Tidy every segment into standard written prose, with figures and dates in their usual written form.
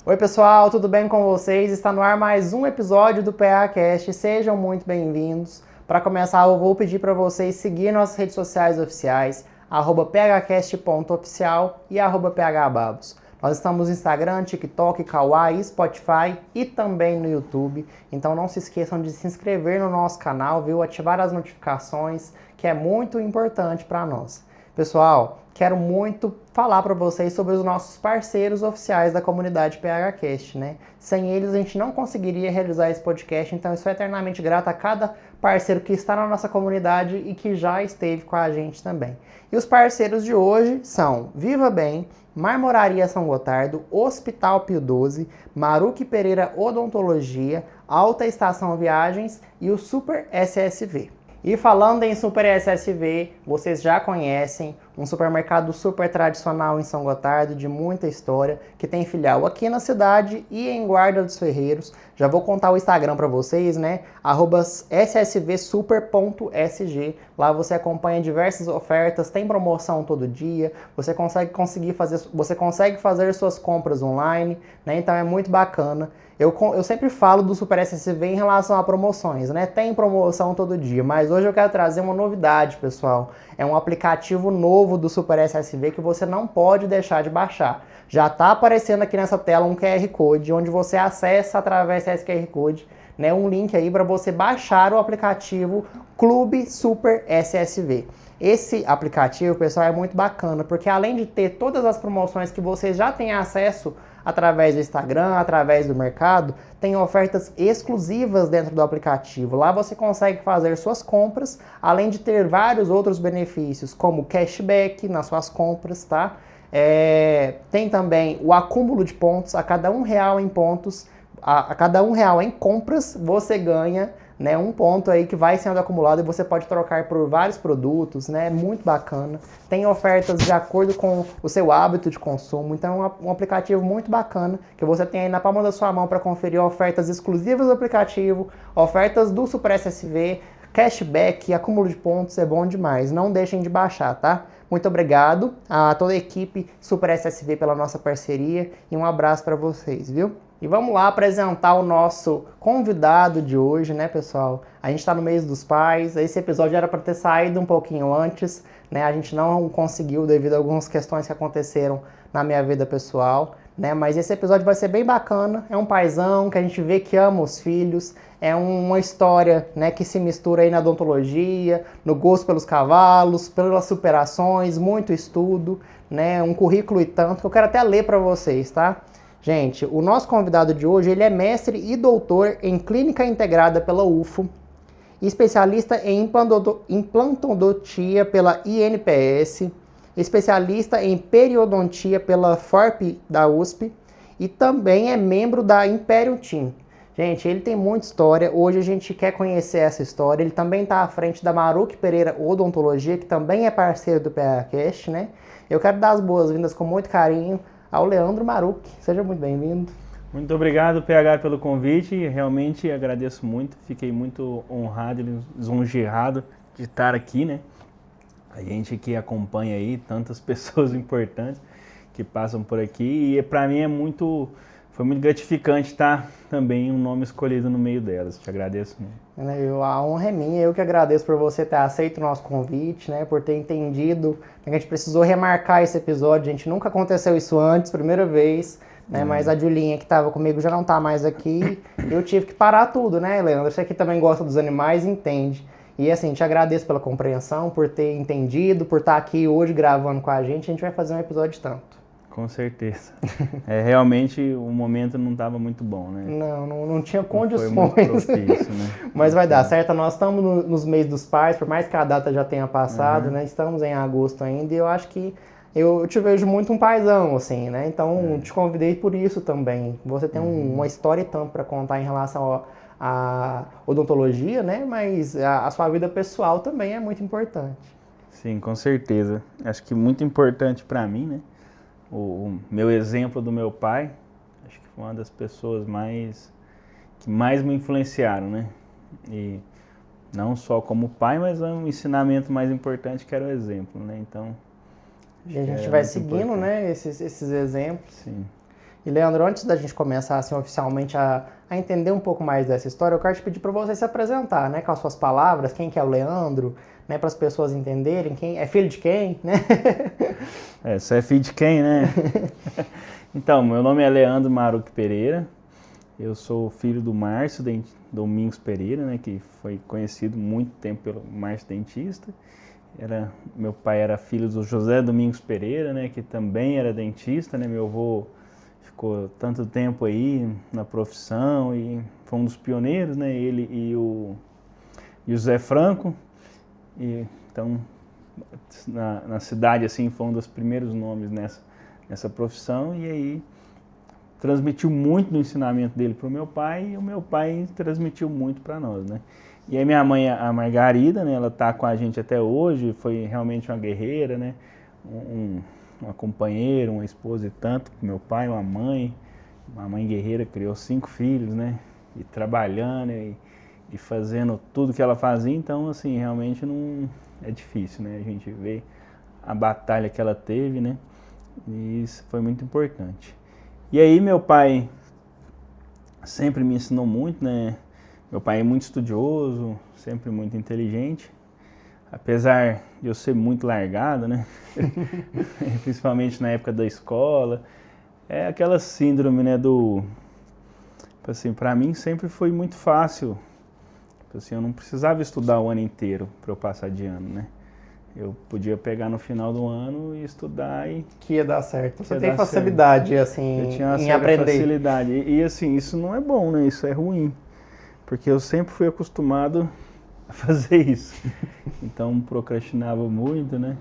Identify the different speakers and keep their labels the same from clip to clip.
Speaker 1: Oi pessoal, tudo bem com vocês? Está no ar mais um episódio do PHcast, sejam muito bem-vindos. Para começar, eu vou pedir para vocês seguir nossas redes sociais oficiais, @phcast.oficial e @phbabos. Nós estamos no Instagram, TikTok, Kawaii, Spotify e também no YouTube. Então não se esqueçam de se inscrever no nosso canal, viu? Ativar as notificações, que é muito importante para nós. Pessoal, quero muito falar para vocês sobre os nossos parceiros oficiais da comunidade PHcast, né? Sem eles a gente não conseguiria realizar esse podcast, então eu sou eternamente grato a cada parceiro que está na nossa comunidade e que já esteve com a gente também. E os parceiros de hoje são Viva Bem, Marmoraria São Gotardo, Hospital Pio XII, Maruque Pereira Odontologia, Alta Estação Viagens e o Super SSV. E falando em Super SSV, vocês já conhecem, um supermercado super tradicional em São Gotardo, de muita história, que tem filial aqui na cidade e em Guarda dos Ferreiros. Já vou contar o Instagram para vocês, né? @ssvsuper.sg. Lá você acompanha diversas ofertas, tem promoção todo dia, você consegue fazer suas compras online, né? Então é muito bacana. Eu sempre falo do Super SSV em relação a promoções, né? Tem promoção todo dia, mas hoje eu quero trazer uma novidade, pessoal. É um aplicativo novo do Super SSV que você não pode deixar de baixar. Já está aparecendo aqui nessa tela um QR Code, onde você acessa através desse QR Code, né, um link aí para você baixar o aplicativo Clube Super SSV. Esse aplicativo, pessoal, é muito bacana, porque além de ter todas as promoções que vocês já têm acesso através do Instagram, através do mercado, tem ofertas exclusivas dentro do aplicativo. Lá você consegue fazer suas compras, além de ter vários outros benefícios, como cashback nas suas compras, tá? Tem também o acúmulo de pontos. A cada R$1 em pontos, a cada R$1 em compras, você ganha, né, um ponto aí que vai sendo acumulado e você pode trocar por vários produtos, né? Muito bacana. Tem ofertas de acordo com o seu hábito de consumo, então é um aplicativo muito bacana que você tem aí na palma da sua mão para conferir ofertas exclusivas do aplicativo, ofertas do Super SSV, cashback, acúmulo de pontos, é bom demais. Não deixem de baixar, tá? Muito obrigado a toda a equipe Super SSV pela nossa parceria e um abraço para vocês, viu? E vamos lá apresentar o nosso convidado de hoje, né, pessoal? A gente está no mês dos pais, esse episódio era para ter saído um pouquinho antes, né? A gente não conseguiu devido a algumas questões que aconteceram na minha vida pessoal, né? Mas esse episódio vai ser bem bacana, é um paizão que a gente vê que ama os filhos, é uma história, né, que se mistura aí na odontologia, no gosto pelos cavalos, pelas superações, muito estudo, né? Um currículo e tanto, que eu quero até ler para vocês, tá? Gente, o nosso convidado de hoje, ele é mestre e doutor em Clínica Integrada pela UFO, especialista em implantodontia pela INPS, especialista em periodontia pela FORP da USP e também é membro da Imperium Team. Gente, ele tem muita história, hoje a gente quer conhecer essa história, ele também está à frente da Maruque Pereira Odontologia, que também é parceiro do PHcast, né? Eu quero dar as boas-vindas com muito carinho ao Leandro Maruque. Seja muito bem-vindo.
Speaker 2: Muito obrigado, PH, pelo convite. Realmente agradeço muito. Fiquei muito honrado e lisonjeado de estar aqui, né? A gente que acompanha aí tantas pessoas importantes que passam por aqui e para mim foi muito gratificante estar também um nome escolhido no meio delas. Te agradeço muito.
Speaker 1: A honra é minha, eu que agradeço por você ter aceito o nosso convite, né, por ter entendido que a gente precisou remarcar esse episódio, gente, nunca aconteceu isso antes, primeira vez, né, mas a Julinha que estava comigo já não está mais aqui, eu tive que parar tudo, né, Leandro? Você que também gosta dos animais, entende. E assim, te agradeço pela compreensão, por ter entendido, por estar aqui hoje gravando com a gente vai fazer um episódio tanto.
Speaker 2: Com certeza. Realmente o momento não estava muito bom, né?
Speaker 1: Não tinha condições.
Speaker 2: Foi muito propício, né?
Speaker 1: Mas vai dar certo. Nós estamos nos meses dos pais, por mais que a data já tenha passado, né? Estamos em agosto ainda e eu acho que eu te vejo muito um paizão, assim, né? Então te convidei por isso também. Você tem uma história e tanto para contar em relação à odontologia, né? Mas a sua vida pessoal também é muito importante.
Speaker 2: Sim, com certeza. Acho que muito importante para mim, né? O meu exemplo do meu pai, acho que foi uma das pessoas que mais me influenciaram, né? E não só como pai, mas é um ensinamento mais importante que era o exemplo, né? Então,
Speaker 1: e a gente vai seguindo, né, esses exemplos.
Speaker 2: Sim.
Speaker 1: E, Leandro, antes da gente começar assim, oficialmente a entender um pouco mais dessa história, eu quero te pedir para você se apresentar, né, com as suas palavras, quem que é o Leandro, né, para as pessoas entenderem quem é filho de quem, né?
Speaker 2: Você é filho de quem, né? Então, meu nome é Leandro Maruc Pereira, eu sou filho do Márcio Domingos Pereira, né, que foi conhecido muito tempo pelo Márcio Dentista. Meu pai era filho do José Domingos Pereira, né, que também era dentista, né, meu avô ficou tanto tempo aí na profissão e foi um dos pioneiros, né, ele e o José Franco, e então na cidade assim foi um dos primeiros nomes nessa profissão, e aí transmitiu muito do ensinamento dele para o meu pai, e o meu pai transmitiu muito para nós, né. E aí minha mãe, a Margarida, né, ela está com a gente até hoje, foi realmente uma guerreira, né, uma companheira, uma esposa e tanto, meu pai, uma mãe guerreira, criou 5 filhos, né, e trabalhando e fazendo tudo que ela fazia, então assim, realmente não é difícil, né, a gente vê a batalha que ela teve, né, e isso foi muito importante. E aí meu pai sempre me ensinou muito, né. Meu pai é muito estudioso, sempre muito inteligente, apesar de eu ser muito largado, né? Principalmente na época da escola. É aquela síndrome, né, assim, para mim sempre foi muito fácil. Assim, eu não precisava estudar o ano inteiro para eu passar de ano, né? Eu podia pegar no final do ano e estudar e...
Speaker 1: Que ia dar certo. Você tem facilidade, certo. Assim,
Speaker 2: eu tinha uma
Speaker 1: em aprender.
Speaker 2: Facilidade. E assim, isso não é bom, né? Isso é ruim. Porque eu sempre fui acostumado a fazer isso. Então procrastinava muito, né?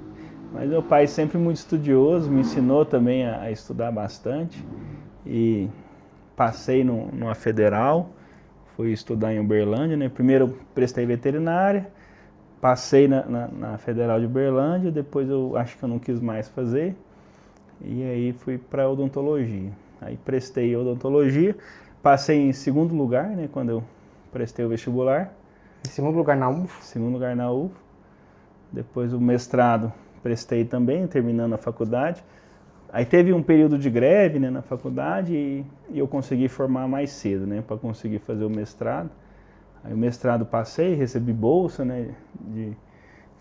Speaker 2: Mas meu pai sempre muito estudioso, me ensinou também a estudar bastante. E passei numa federal, fui estudar em Uberlândia, né? Primeiro eu prestei veterinária, passei na Federal de Uberlândia, depois eu acho que eu não quis mais fazer. E aí fui para odontologia. Aí prestei odontologia, passei em segundo lugar, né? Quando eu prestei o vestibular.
Speaker 1: Em segundo lugar na UFO?
Speaker 2: Segundo lugar na UFO. Depois o mestrado prestei também, terminando a faculdade. Aí teve um período de greve, né, na faculdade e eu consegui formar mais cedo, né, para conseguir fazer o mestrado. Aí o mestrado passei, recebi bolsa, né, de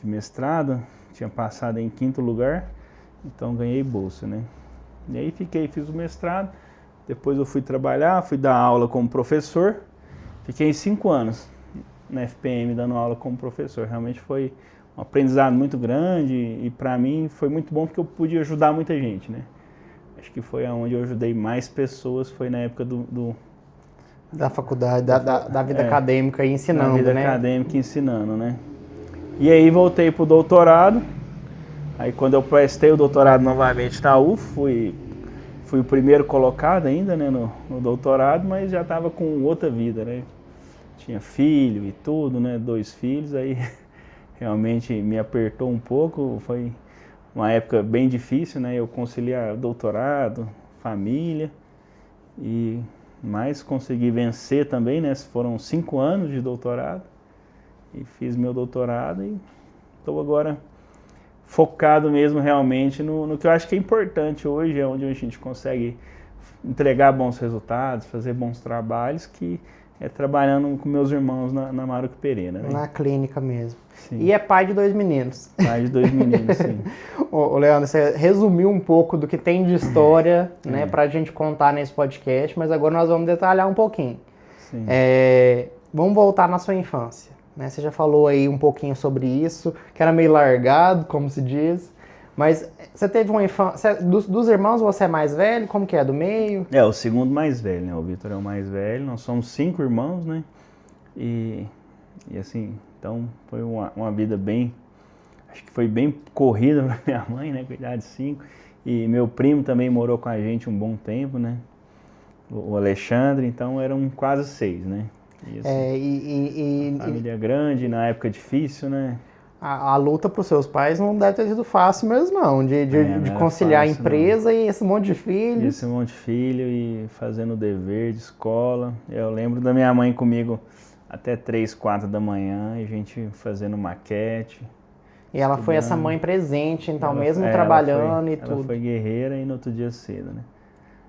Speaker 2: mestrado, tinha passado em 5º lugar, então ganhei bolsa, né. E aí fiz o mestrado, depois eu fui trabalhar, fui dar aula como professor. Fiquei 5 anos na FPM dando aula como professor. Realmente foi um aprendizado muito grande e para mim foi muito bom porque eu pude ajudar muita gente, né? Acho que foi onde eu ajudei mais pessoas, foi na época
Speaker 1: da faculdade, da vida acadêmica e ensinando, né?
Speaker 2: Da vida acadêmica e ensinando, né? E aí voltei pro doutorado. Aí quando eu prestei o doutorado novamente na UFO, fui o primeiro colocado ainda, né, no doutorado, mas já estava com outra vida, né? Tinha filho e tudo, né? 2 filhos, aí realmente me apertou um pouco. Foi uma época bem difícil, né? Eu conciliar doutorado, família, mas consegui vencer também, né? Foram 5 anos de doutorado e fiz meu doutorado e estou agora focado mesmo realmente no que eu acho que é importante hoje, é onde a gente consegue entregar bons resultados, fazer bons trabalhos, que é trabalhando com meus irmãos na Maruc Pereira, né?
Speaker 1: Na clínica mesmo.
Speaker 2: Sim.
Speaker 1: E é pai de 2 meninos.
Speaker 2: Pai de 2 meninos, sim.
Speaker 1: Ô, Leandro, você resumiu um pouco do que tem de história, né, pra gente contar nesse podcast, mas agora nós vamos detalhar um pouquinho.
Speaker 2: Sim.
Speaker 1: Vamos voltar na sua infância, né? Você já falou aí um pouquinho sobre isso, que era meio largado, como se diz. Mas você teve uma infância... Dos irmãos, você é mais velho? Como que é? Do meio?
Speaker 2: É, o segundo mais velho, né? O Vitor é o mais velho. Nós somos 5 irmãos, né? E assim, então foi uma vida bem... Acho que foi bem corrida pra minha mãe, né? Cuidar de 5. E meu primo também morou com a gente um bom tempo, né? O Alexandre, então eram quase 6, né? E, assim, família grande, na época difícil, né?
Speaker 1: A luta para os seus pais não deve ter sido fácil mesmo, não. De conciliar fácil, a empresa não. E esse monte de filhos.
Speaker 2: Esse monte de filho e fazendo o dever de escola. Eu lembro da minha mãe comigo até 3, 4 da manhã, e a gente fazendo maquete.
Speaker 1: E ela foi essa mãe presente, então, mesmo trabalhando e tudo.
Speaker 2: Ela foi guerreira e no outro dia cedo, né?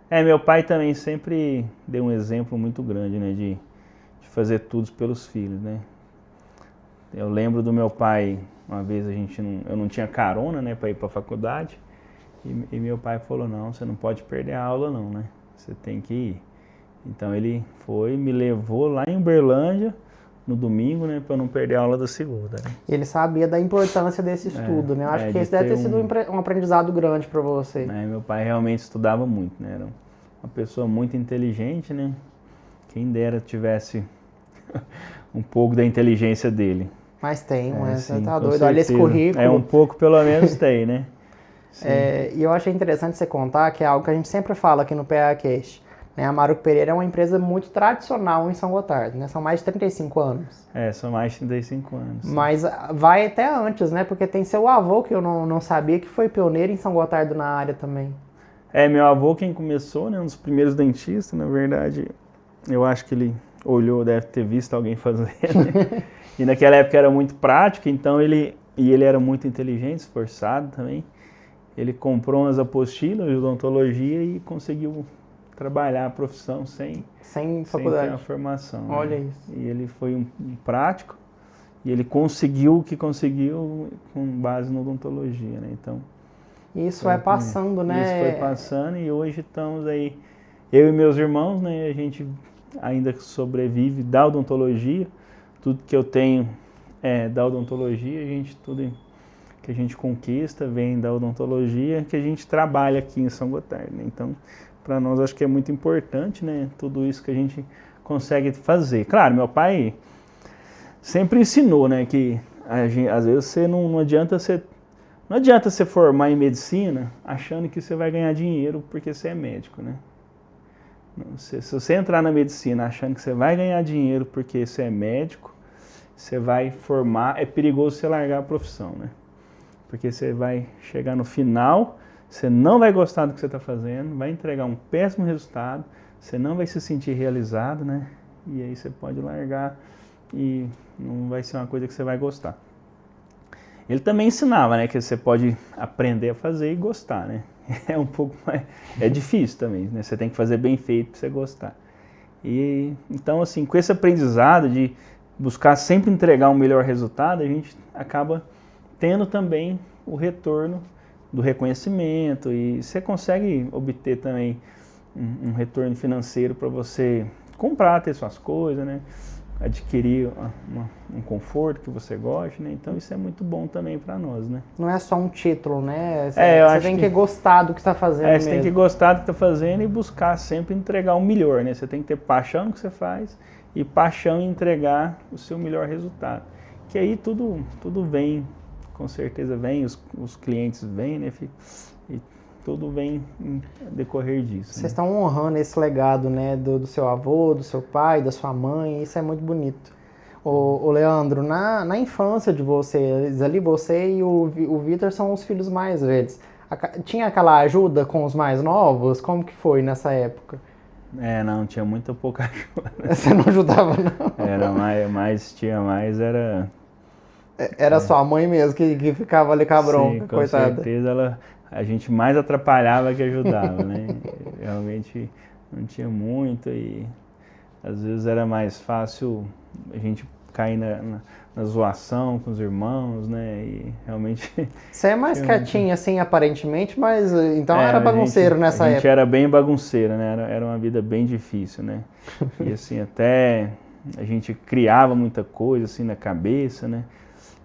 Speaker 2: Meu pai também sempre deu um exemplo muito grande, né, de fazer tudo pelos filhos, né. Eu lembro do meu pai, uma vez eu não tinha carona, né, para ir para a faculdade, e meu pai falou, não, você não pode perder a aula não, né, você tem que ir. Então ele me levou lá em Uberlândia, no domingo, né, para eu não perder a aula da segunda. Né?
Speaker 1: Ele sabia da importância desse estudo, né? Eu acho que esse deve ter sido um aprendizado grande para você.
Speaker 2: Meu pai realmente estudava muito, né? Era uma pessoa muito inteligente, né? Quem dera tivesse um pouco da inteligência dele.
Speaker 1: Mas tem, você tá doido.
Speaker 2: Certeza.
Speaker 1: Olha esse currículo.
Speaker 2: Um pouco pelo menos tem, né?
Speaker 1: E eu achei interessante você contar que é algo que a gente sempre fala aqui no PHcast. Né? A Maruco Pereira é uma empresa muito tradicional em São Gotardo, né? São mais de 35 anos.
Speaker 2: São mais de 35 anos. Sim.
Speaker 1: Mas vai até antes, né? Porque tem seu avô, que eu não sabia, que foi pioneiro em São Gotardo na área também.
Speaker 2: Meu avô quem começou, né? Um dos primeiros dentistas, na verdade. Eu acho que ele olhou, deve ter visto alguém fazer, né? E naquela época era muito prático, então ele era muito inteligente, esforçado também. Ele comprou umas apostilas de odontologia e conseguiu trabalhar a profissão sem
Speaker 1: faculdade.
Speaker 2: Sem ter uma formação.
Speaker 1: Olha
Speaker 2: né?
Speaker 1: isso.
Speaker 2: E ele foi um prático e ele conseguiu o que conseguiu com base na odontologia, né? Então,
Speaker 1: isso vai passando, né?
Speaker 2: Isso foi passando e hoje estamos aí, eu e meus irmãos, né? A gente ainda sobrevive da odontologia, tudo que eu tenho é da odontologia, tudo que a gente conquista vem da odontologia, que a gente trabalha aqui em São Gotardo, né? Então, para nós acho que é muito importante, né? Tudo isso que a gente consegue fazer. Claro, meu pai sempre ensinou, né? Que às vezes você não adianta você formar em medicina achando que você vai ganhar dinheiro porque você é médico, né? Se você entrar na medicina achando que você vai ganhar dinheiro porque você é médico, você vai formar, é perigoso você largar a profissão, né? Porque você vai chegar no final, você não vai gostar do que você está fazendo, vai entregar um péssimo resultado, você não vai se sentir realizado, né? E aí você pode largar e não vai ser uma coisa que você vai gostar. Ele também ensinava, né, que você pode aprender a fazer e gostar, né? É um pouco mais, é difícil também, né? Você tem que fazer bem feito para você gostar. E então assim, com esse aprendizado de buscar sempre entregar um melhor resultado, a gente acaba tendo também o retorno do reconhecimento e você consegue obter também um retorno financeiro para você comprar, ter suas coisas, né? Adquirir um conforto que você goste, né? Então isso é muito bom também para nós, né?
Speaker 1: Não é só um título, né? Você tem que gostar do que está fazendo mesmo.
Speaker 2: Você tem que gostar do que está fazendo e buscar sempre entregar o melhor, né? Você tem que ter paixão no que você faz e paixão em entregar o seu melhor resultado. Que aí tudo vem, com certeza vem, os clientes vêm, né? E tudo vem em decorrer disso.
Speaker 1: Vocês estão honrando esse legado, né? Do seu avô, do seu pai, da sua mãe, isso é muito bonito. Ô Leandro, na infância de vocês, ali você e o Vitor são os filhos mais velhos. Tinha aquela ajuda com os mais novos? Como que foi nessa época?
Speaker 2: Não, tinha muita pouca ajuda.
Speaker 1: Você não ajudava, não?
Speaker 2: Tinha mais, era...
Speaker 1: Era sua mãe mesmo que ficava ali com a bronca,
Speaker 2: sim,
Speaker 1: coitada.
Speaker 2: Com certeza a gente mais atrapalhava que ajudava, né? Realmente não tinha muito e às vezes era mais fácil a gente cair na zoação com os irmãos, né? E realmente...
Speaker 1: Você é mais quietinho assim, aparentemente, mas então era bagunceiro nessa época.
Speaker 2: A gente era bem bagunceiro, né? Era uma vida bem difícil, né? E assim, até a gente criava muita coisa assim na cabeça, né?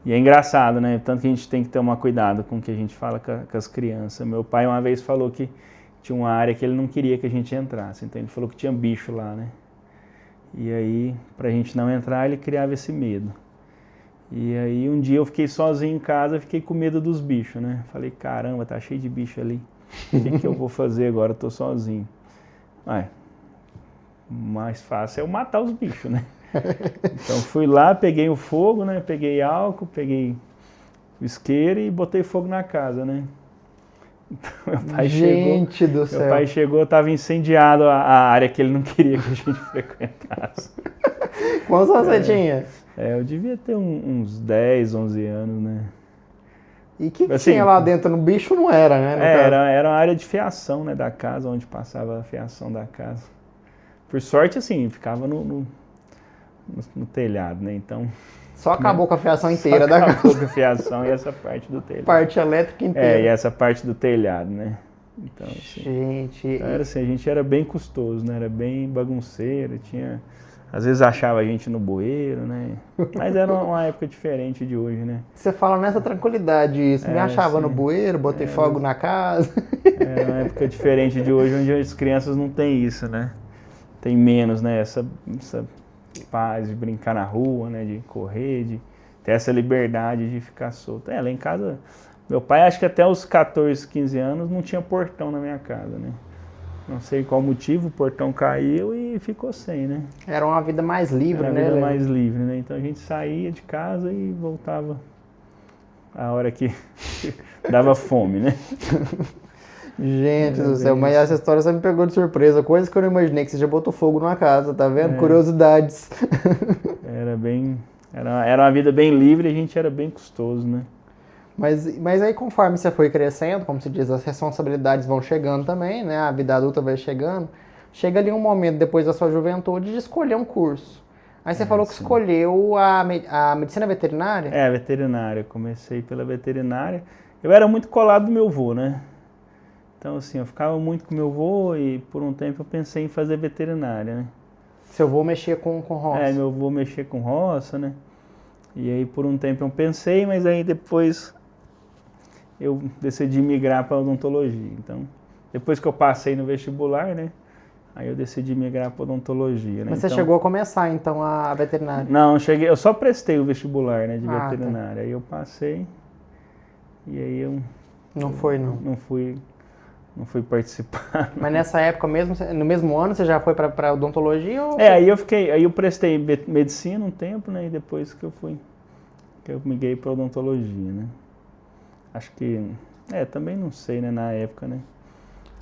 Speaker 2: E é engraçado, né? Tanto que a gente tem que tomar cuidado com o que a gente fala com as crianças. Meu pai uma vez falou que tinha uma área que ele não queria que a gente entrasse. Então ele falou que tinha bicho lá, né? E aí, pra gente não entrar, ele criava esse medo. E aí um dia eu fiquei sozinho em casa, fiquei com medo dos bichos, né? Falei, caramba, tá cheio de bicho ali. O que eu vou fazer agora? Eu tô sozinho. Mais fácil é eu matar os bichos, né? Então fui lá, peguei o fogo, né? Peguei álcool, peguei o isqueiro e botei fogo na casa, né? Então, meu pai chegou, estava incendiado a área que ele não queria que a gente frequentasse.
Speaker 1: Quantos anos você tinha?
Speaker 2: Eu devia ter uns 10, 11 anos, né?
Speaker 1: E o que
Speaker 2: Assim,
Speaker 1: tinha lá dentro? No bicho não era, né?
Speaker 2: Era uma área de fiação, né, da casa, onde passava a fiação da casa. Por sorte, assim, ficava no telhado, né? Então.
Speaker 1: Só acabou com a fiação inteira
Speaker 2: da casa. Acabou
Speaker 1: casa.
Speaker 2: com a fiação e essa parte do telhado.
Speaker 1: Parte elétrica inteira.
Speaker 2: E essa parte do telhado, né? Então, assim,
Speaker 1: gente.
Speaker 2: Então era assim, a gente era bem custoso, né? Era bem bagunceiro, tinha. Às vezes achava a gente no bueiro, né? Mas era uma época diferente de hoje, né?
Speaker 1: Você fala nessa tranquilidade isso. Me achava
Speaker 2: assim,
Speaker 1: no bueiro, botei fogo na casa.
Speaker 2: Era uma época diferente de hoje, onde as crianças não têm isso, né? Tem menos, né? Essa paz de brincar na rua, né? De correr, de ter essa liberdade de ficar solto. Lá em casa, meu pai, acho que até os 14, 15 anos, não tinha portão na minha casa, né? Não sei qual motivo, o portão caiu e ficou sem, né?
Speaker 1: Era uma vida mais livre,
Speaker 2: Era
Speaker 1: né?
Speaker 2: uma vida mais livre, né? Então a gente saía de casa e voltava a hora que dava fome, né?
Speaker 1: Gente do céu, mas essa história só me pegou de surpresa. Coisas que eu não imaginei, que você já botou fogo numa casa, tá vendo? Curiosidades.
Speaker 2: Era uma vida bem livre e a gente era bem custoso, né?
Speaker 1: Mas aí conforme você foi crescendo, como se diz, as responsabilidades vão chegando também, né? A vida adulta vai chegando. Chega ali um momento depois da sua juventude de escolher um curso. Aí você falou que escolheu a medicina veterinária?
Speaker 2: A veterinária. Comecei pela veterinária. Eu era muito colado do meu avô, né? Então, assim, eu ficava muito com meu avô e por um tempo eu pensei em fazer veterinária, né?
Speaker 1: Seu avô mexia com roça?
Speaker 2: Meu avô mexia com roça, né? E aí por um tempo eu pensei, mas aí depois eu decidi migrar para odontologia. Então, depois que eu passei no vestibular, né? Aí eu decidi migrar para odontologia, né?
Speaker 1: Mas você chegou a começar, então, a veterinária?
Speaker 2: Não, eu só prestei o vestibular, né, de veterinária. Tá. Aí eu passei e aí eu...
Speaker 1: Não foi, não?
Speaker 2: Não fui participar.
Speaker 1: Mas nessa época mesmo, no mesmo ano, você já foi para odontologia? Ou
Speaker 2: aí eu prestei medicina um tempo, né, e depois que eu migrei para odontologia, né. Acho que, também não sei, né, na época, né.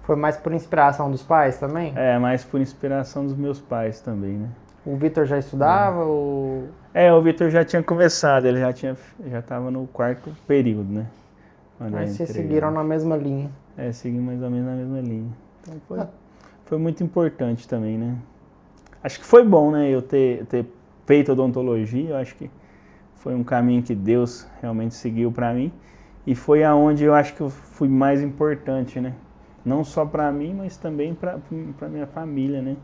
Speaker 1: Foi mais por inspiração dos pais também?
Speaker 2: Mais por inspiração dos meus pais também, né.
Speaker 1: O Vitor já estudava? Ou...
Speaker 2: o Vitor já tinha começado, ele já estava no 4º período, né.
Speaker 1: Aí vocês seguiram na mesma linha.
Speaker 2: Segui mais ou menos na mesma linha. Então foi muito importante também, né. Acho que foi bom, né, eu ter feito odontologia, eu acho que foi um caminho que Deus realmente seguiu para mim. E foi aonde eu acho que eu fui mais importante, né? Não só para mim, mas também para minha família, né?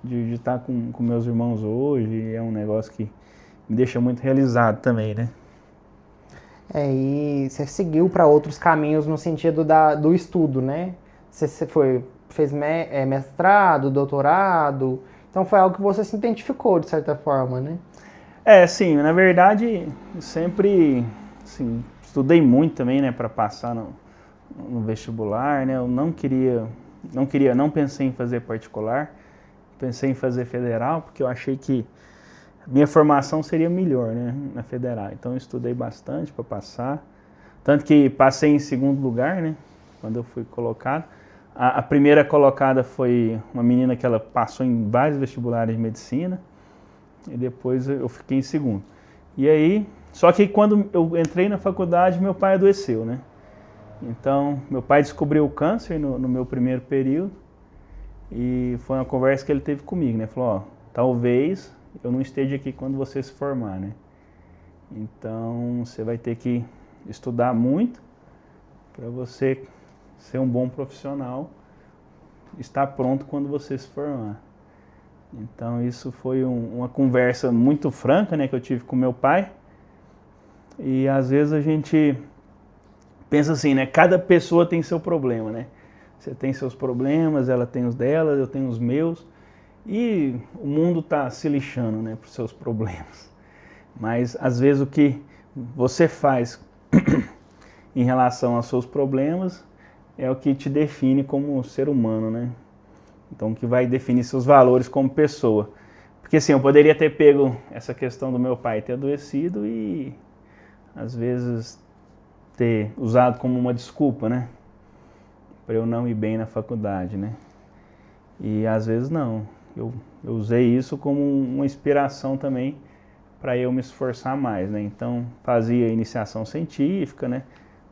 Speaker 2: De estar com meus irmãos hoje, é um negócio que me deixa muito realizado também, né?
Speaker 1: E você seguiu para outros caminhos no sentido do estudo, né? Você fez mestrado, doutorado, então foi algo que você se identificou de certa forma, né?
Speaker 2: Sim, na verdade, sempre, assim, estudei muito também, né, para passar no vestibular, né, eu não pensei em fazer particular, pensei em fazer federal, porque eu achei que minha formação seria melhor, né, na federal, então eu estudei bastante para passar, tanto que passei em segundo lugar, né, quando eu fui colocado. A primeira colocada foi uma menina que ela passou em vários vestibulares de medicina, e depois eu fiquei em segundo. E aí, só que quando eu entrei na faculdade, meu pai adoeceu, né? Então, meu pai descobriu o câncer no meu primeiro período e foi uma conversa que ele teve comigo, né? Falou, talvez eu não esteja aqui quando você se formar, né? Então, você vai ter que estudar muito para você ser um bom profissional, estar pronto quando você se formar. Então, isso foi uma conversa muito franca, né, que eu tive com meu pai. E às vezes a gente pensa assim, né? Cada pessoa tem seu problema, né? Você tem seus problemas, ela tem os dela, eu tenho os meus. E o mundo está se lixando, né, para os seus problemas. Mas às vezes o que você faz em relação aos seus problemas é o que te define como ser humano, né? Então, que vai definir seus valores como pessoa. Porque assim, eu poderia ter pego essa questão do meu pai ter adoecido e às vezes ter usado como uma desculpa, né? Para eu não ir bem na faculdade, né? E às vezes não. Eu usei isso como uma inspiração também para eu me esforçar mais, né? Então, fazia iniciação científica, né?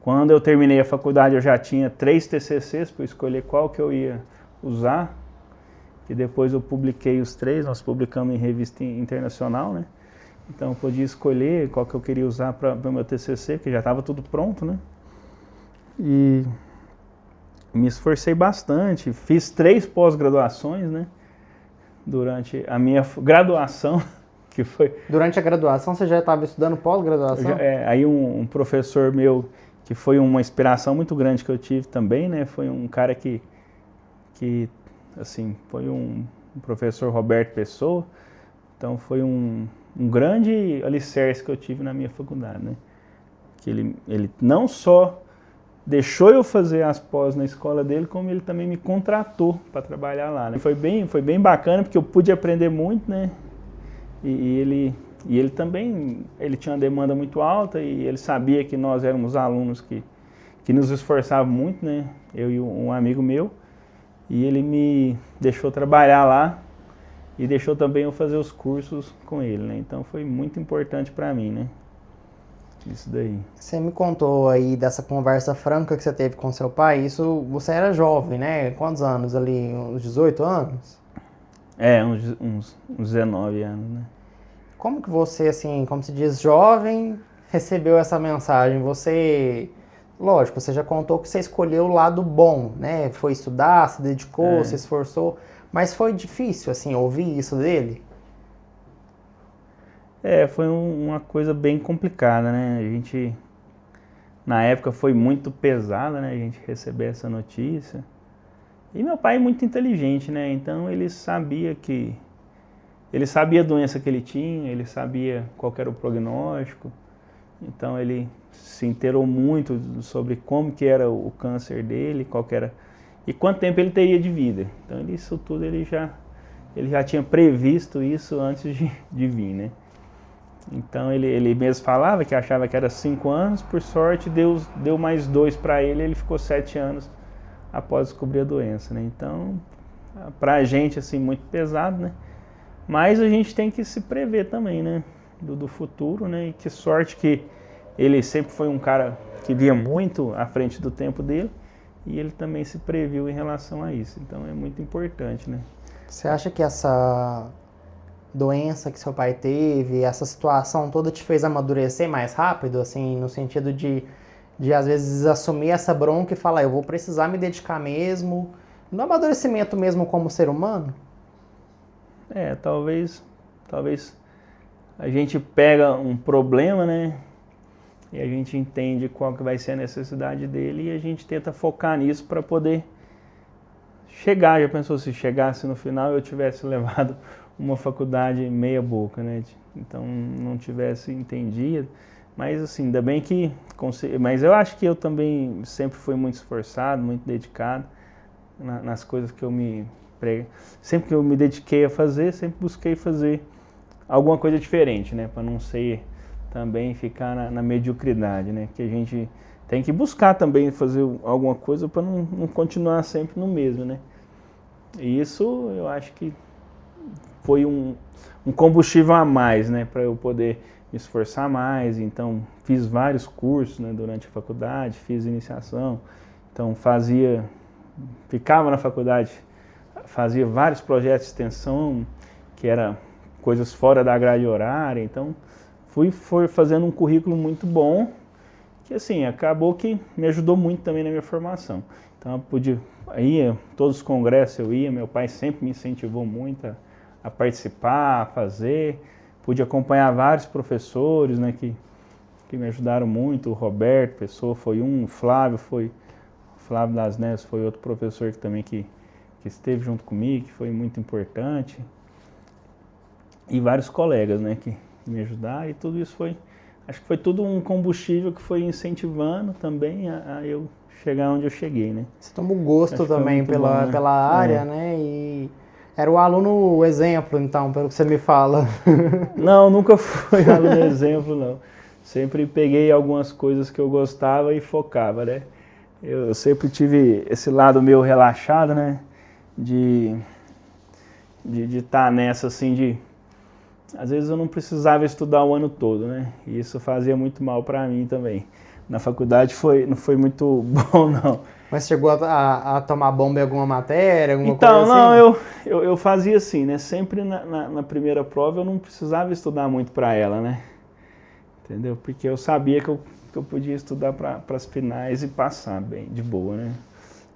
Speaker 2: Quando eu terminei a faculdade, eu já tinha 3 TCCs para escolher qual que eu ia usar. E depois eu publiquei os 3, nós publicamos em revista internacional, né? Então eu podia escolher qual que eu queria usar para o meu TCC, porque já estava tudo pronto, né? E me esforcei bastante, fiz 3 pós-graduações, né? Durante a minha graduação, que foi...
Speaker 1: Durante a graduação você já estava estudando pós-graduação?
Speaker 2: Aí um professor meu, que foi uma inspiração muito grande que eu tive também, né? Foi um cara que assim, foi um professor Roberto Pessoa, então foi um grande alicerce que eu tive na minha faculdade, né? Que ele não só deixou eu fazer as pós na escola dele, como ele também me contratou para trabalhar lá, né? Foi bem bacana, porque eu pude aprender muito, né? E ele também, ele tinha uma demanda muito alta e ele sabia que nós éramos alunos que nos esforçavam muito, né? Eu e um amigo meu, e ele me deixou trabalhar lá e deixou também eu fazer os cursos com ele, né? Então foi muito importante para mim, né? Isso daí.
Speaker 1: Você me contou aí dessa conversa franca que você teve com seu pai, isso você era jovem, né? Quantos anos ali? Uns 18 anos?
Speaker 2: Uns 19 anos, né?
Speaker 1: Como que você, assim, como se diz, jovem, recebeu essa mensagem? Você, lógico, você já contou que você escolheu o lado bom, né? Foi estudar, se dedicou, se esforçou, mas foi difícil, assim, ouvir isso dele?
Speaker 2: Foi uma coisa bem complicada, né? A gente, na época, foi muito pesada, né? A gente receber essa notícia. E meu pai é muito inteligente, né? Então ele sabia a doença que ele tinha, ele sabia qual era o prognóstico. Então ele se inteirou muito sobre como que era o câncer dele, qual que era e quanto tempo ele teria de vida. Então isso tudo ele já tinha previsto isso antes de vir, né? Então ele mesmo falava que achava que era 5 anos, por sorte Deus deu mais 2 para ele ficou 7 anos após descobrir a doença, né? Então, pra gente assim, muito pesado, né? Mas a gente tem que se prever também, né? Do futuro, né? E que sorte que ele sempre foi um cara que via muito à frente do tempo dele e ele também se previu em relação a isso. Então é muito importante, né?
Speaker 1: Você acha que essa doença que seu pai teve, essa situação toda te fez amadurecer mais rápido, assim, no sentido de às vezes assumir essa bronca e falar, eu vou precisar me dedicar mesmo, no amadurecimento mesmo como ser humano?
Speaker 2: Talvez a gente pega um problema, né? E a gente entende qual que vai ser a necessidade dele e a gente tenta focar nisso para poder chegar. Já pensou se chegasse no final e eu tivesse levado uma faculdade meia boca, né? Então não tivesse entendido. Mas assim, ainda bem que... Mas eu acho que eu também sempre fui muito esforçado, muito dedicado nas coisas que eu sempre que eu me dediquei a fazer, sempre busquei fazer alguma coisa diferente, né? Para não ser também ficar na mediocridade, né? Que a gente tem que buscar também fazer alguma coisa para não continuar sempre no mesmo, né? E isso eu acho que foi um combustível a mais, né? Para eu poder me esforçar mais. Então fiz vários cursos, né? Durante a faculdade, fiz iniciação, então ficava na faculdade, fazia vários projetos de extensão, que era coisas fora da grade horária, então fui fazendo um currículo muito bom, que assim, acabou que me ajudou muito também na minha formação. Então eu ia, todos os congressos eu ia, meu pai sempre me incentivou muito a participar, a fazer, pude acompanhar vários professores, né, que me ajudaram muito, o Roberto Pessoa foi um, o Flávio das Neves foi outro professor que esteve junto comigo, que foi muito importante, e vários colegas, né, que me ajudaram, e tudo isso acho que foi tudo um combustível que foi incentivando também a eu chegar onde eu cheguei, né.
Speaker 1: Você tomou gosto também pela,
Speaker 2: né?
Speaker 1: pela área, né, e era o aluno exemplo, então, pelo que você me fala.
Speaker 2: Não, nunca fui aluno exemplo, não. Sempre peguei algumas coisas que eu gostava e focava, né. Eu sempre tive esse lado meu relaxado, né, de estar nessa, assim, às vezes eu não precisava estudar o ano todo, né, e isso fazia muito mal para mim também. na faculdade não foi muito bom, não.
Speaker 1: Mas chegou a tomar bomba em alguma matéria, alguma
Speaker 2: Então,
Speaker 1: coisa assim?
Speaker 2: não, eu fazia assim, né? Sempre na primeira prova eu não precisava estudar muito para ela, né? Entendeu? Porque eu sabia que eu podia estudar para as finais e passar bem, de boa, né?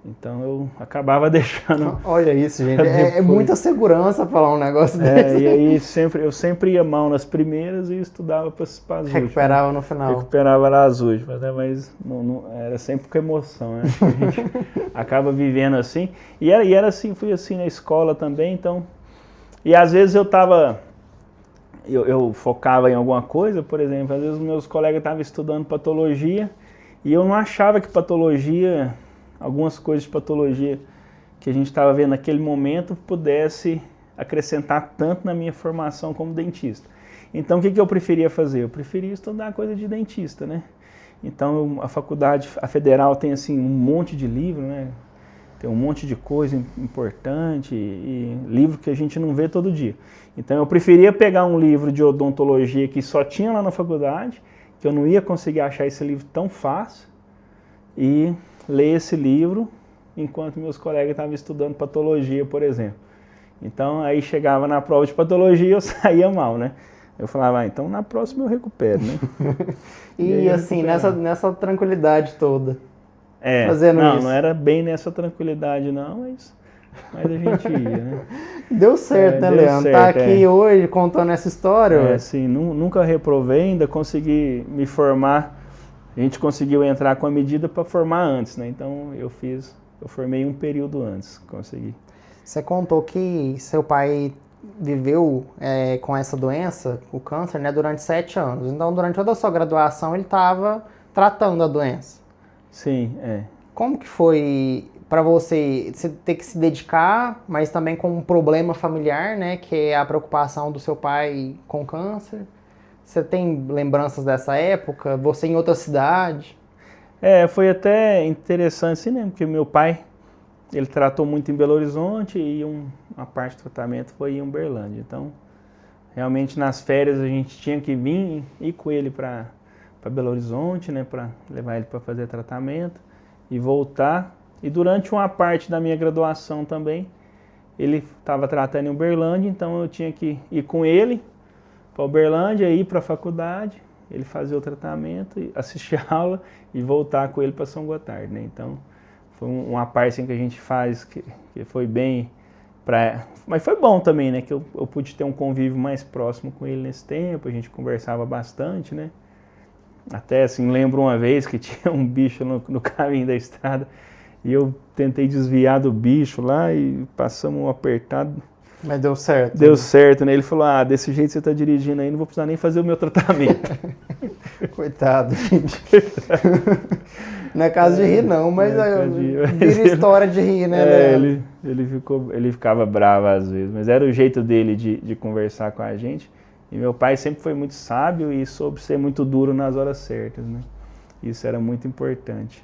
Speaker 2: Então eu acabava deixando.
Speaker 1: Olha isso, gente. É muita segurança falar um negócio desse.
Speaker 2: E aí eu sempre ia mal nas primeiras e estudava para as últimas.
Speaker 1: Recuperava no final.
Speaker 2: Recuperava nas últimas, né? Mas não, era sempre com emoção, né? A gente acaba vivendo assim. E era assim, fui assim na escola também, então. E às vezes eu focava em alguma coisa, por exemplo, às vezes meus colegas estavam estudando patologia e eu não achava que patologia, algumas coisas de patologia que a gente estava vendo naquele momento pudesse acrescentar tanto na minha formação como dentista. Então o que eu preferia fazer? Eu preferia estudar coisa de dentista, né? Então a faculdade, a federal tem assim um monte de livro, né? Tem um monte de coisa importante e livro que a gente não vê todo dia. Então eu preferia pegar um livro de odontologia que só tinha lá na faculdade, que eu não ia conseguir achar esse livro tão fácil, e ler esse livro enquanto meus colegas estavam estudando patologia, por exemplo. Então aí chegava na prova de patologia e eu saía mal, né? Eu falava, então na próxima eu recupero, né?
Speaker 1: E assim, nessa tranquilidade toda.
Speaker 2: Fazendo isso. Não era bem nessa tranquilidade não, mas a gente ia, né?
Speaker 1: Deu certo, né, Leandro? Certo, tá aqui hoje contando essa história.
Speaker 2: Sim, nunca reprovei, ainda consegui me formar. A gente conseguiu entrar com a medida para formar antes, né? Então eu formei um período antes, consegui.
Speaker 1: Você contou que seu pai viveu com essa doença, o câncer, né, durante 7 anos. Então, durante toda a sua graduação, ele estava tratando a doença.
Speaker 2: Sim,
Speaker 1: Como que foi para você ter que se dedicar, mas também com um problema familiar, né, que é a preocupação do seu pai com câncer? Você tem lembranças dessa época? Você em outra cidade?
Speaker 2: Foi até interessante, assim, né, porque meu pai, ele tratou muito em Belo Horizonte e uma parte do tratamento foi em Uberlândia. Então, realmente nas férias a gente tinha que ir com ele para Belo Horizonte, né, para levar ele para fazer tratamento e voltar. E durante uma parte da minha graduação também, ele estava tratando em Uberlândia, então eu tinha que ir com ele para Uberlândia, ir para a faculdade, ele fazer o tratamento, assistir a aula e voltar com ele para São Gotardo, né? Então, foi uma parte assim, que a gente faz que foi bem... Mas foi bom também, né? Que eu pude ter um convívio mais próximo com ele nesse tempo, a gente conversava bastante, né? Até assim, lembro uma vez que tinha um bicho no caminho da estrada e eu tentei desviar do bicho lá e passamos um apertado.
Speaker 1: Mas deu certo.
Speaker 2: Deu certo, né? Ele falou, desse jeito você tá dirigindo aí, não vou precisar nem fazer o meu tratamento.
Speaker 1: Coitado, gente. Não é caso de rir não, mas vira história de rir, né?
Speaker 2: Ele ficava bravo às vezes, mas era o jeito dele de conversar com a gente. E meu pai sempre foi muito sábio e soube ser muito duro nas horas certas, né? Isso era muito importante.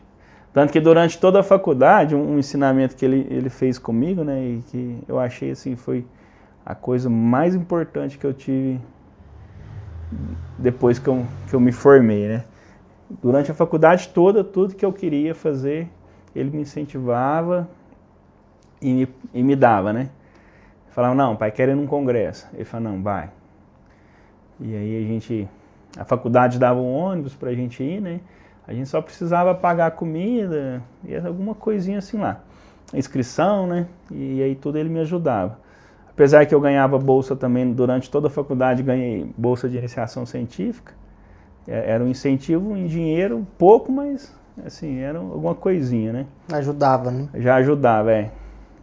Speaker 2: Tanto que durante toda a faculdade, um ensinamento que ele fez comigo, né, e que eu achei assim, foi a coisa mais importante que eu tive depois que eu me formei, né? Durante a faculdade toda, tudo que eu queria fazer, ele me incentivava e me dava, né? Falava, não, pai, quero ir num congresso. Ele falava, não, vai. E aí a faculdade dava um ônibus pra gente ir, né? A gente só precisava pagar a comida e alguma coisinha assim lá. A inscrição, né? E aí tudo ele me ajudava. Apesar que eu ganhava bolsa também, durante toda a faculdade ganhei bolsa de iniciação científica. Era um incentivo em dinheiro, pouco, mas assim, era alguma coisinha, né?
Speaker 1: Ajudava, né?
Speaker 2: Já ajudava,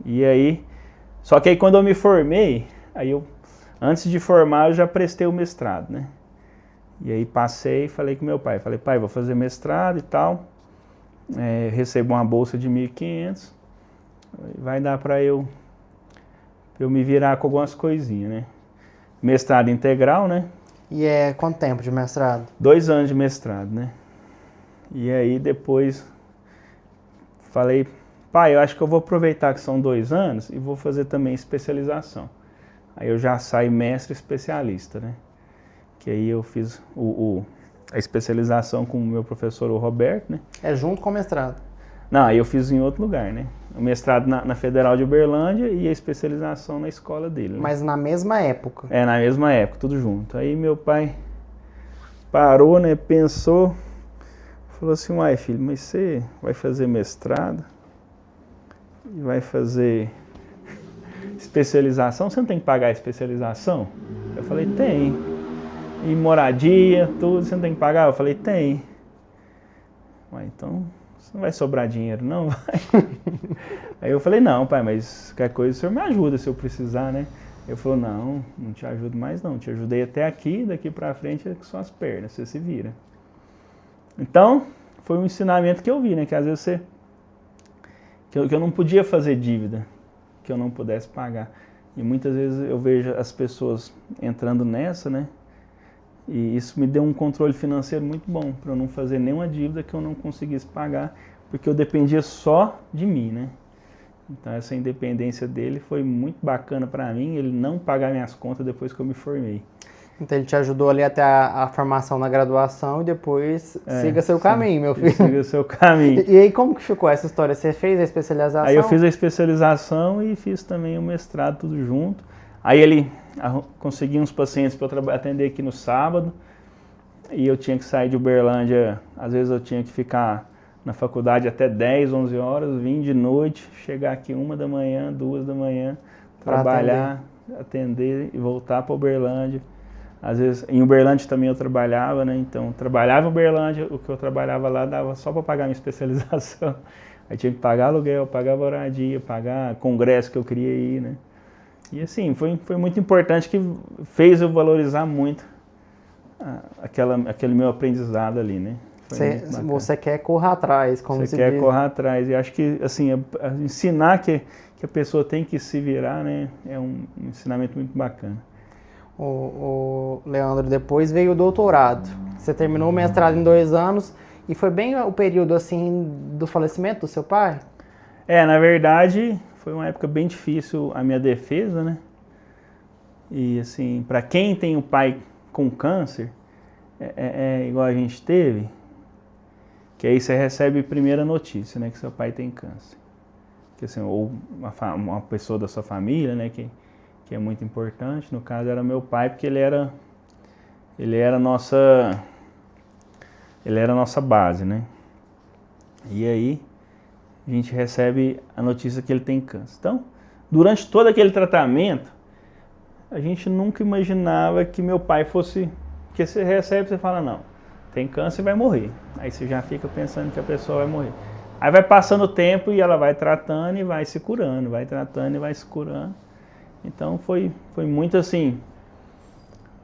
Speaker 2: E aí, só que aí quando eu me formei, antes de formar eu já prestei o mestrado, né? E aí passei e falei com meu pai, pai, vou fazer mestrado e tal, recebo uma bolsa de 1.500, vai dar para eu me virar com algumas coisinhas, né? Mestrado integral, né?
Speaker 1: E quanto tempo de mestrado?
Speaker 2: 2 anos de mestrado, né? E aí depois falei, pai, eu acho que eu vou aproveitar que são 2 anos e vou fazer também especialização. Aí eu já saio mestre especialista, né? Que aí eu fiz a especialização com o meu professor, o Roberto, né?
Speaker 1: É junto com o mestrado?
Speaker 2: Não, aí eu fiz em outro lugar, né? O mestrado na Federal de Uberlândia e a especialização na escola dele. Né?
Speaker 1: Mas na mesma época?
Speaker 2: É, na mesma época, tudo junto. Aí meu pai parou, né? Pensou, falou assim, uai filho, mas você vai fazer mestrado e vai fazer especialização? Você não tem que pagar a especialização? Eu falei, tem. E moradia, tudo, você não tem que pagar? Eu falei, tem. Uai, então... não vai sobrar dinheiro, não vai. Aí eu falei, não, pai, mas qualquer coisa o senhor me ajuda se eu precisar, né? Ele falou, não te ajudo mais não, te ajudei até aqui, daqui pra frente é só as pernas, você se vira. Então, foi um ensinamento que eu vi, né? Que às vezes que eu não podia fazer dívida, que eu não pudesse pagar. E muitas vezes eu vejo as pessoas entrando nessa, né? E isso me deu um controle financeiro muito bom, para eu não fazer nenhuma dívida que eu não conseguisse pagar, porque eu dependia só de mim, né? Então essa independência dele foi muito bacana para mim, ele não pagar minhas contas depois que eu me formei.
Speaker 1: Então ele te ajudou ali até a formação na graduação e depois siga seu caminho, meu filho.
Speaker 2: Siga seu caminho.
Speaker 1: E aí como que ficou essa história? Você fez a especialização?
Speaker 2: Aí eu fiz a especialização e fiz também o mestrado, tudo junto. Aí ele consegui uns pacientes para eu atender aqui no sábado e eu tinha que sair de Uberlândia, às vezes eu tinha que ficar na faculdade até 10, 11 horas, vim de noite, chegar aqui 1 da manhã, 2 da manhã, trabalhar, atender e voltar para Uberlândia. Às vezes em Uberlândia também eu trabalhava, né? Então trabalhava em Uberlândia, o que eu trabalhava lá dava só para pagar minha especialização. Aí tinha que pagar aluguel, pagar moradia, pagar congresso que eu queria ir, né? E assim, foi muito importante, que fez eu muito aquele meu aprendizado ali, né?
Speaker 1: Você quer correr atrás, como
Speaker 2: você quer correr atrás. E acho que, assim, ensinar que a pessoa tem que se virar, né? É um ensinamento muito bacana.
Speaker 1: O Leandro, depois veio o doutorado. Você terminou o mestrado em 2 anos e foi bem o período, assim, do falecimento do seu pai?
Speaker 2: Na verdade... foi uma época bem difícil a minha defesa, né? E assim, para quem tem o pai com câncer, é igual a gente teve, que aí você recebe a primeira notícia, né? Que seu pai tem câncer. Que, assim, ou uma pessoa da sua família, né? Que é muito importante. No caso era meu pai, porque ele era a nossa base, né? E aí... a gente recebe a notícia que ele tem câncer. Então, durante todo aquele tratamento, a gente nunca imaginava que meu pai fosse... Porque você recebe, você fala, não, tem câncer e vai morrer. Aí você já fica pensando que a pessoa vai morrer. Aí vai passando o tempo e ela vai tratando e vai se curando, vai tratando e vai se curando. Então, foi muito assim...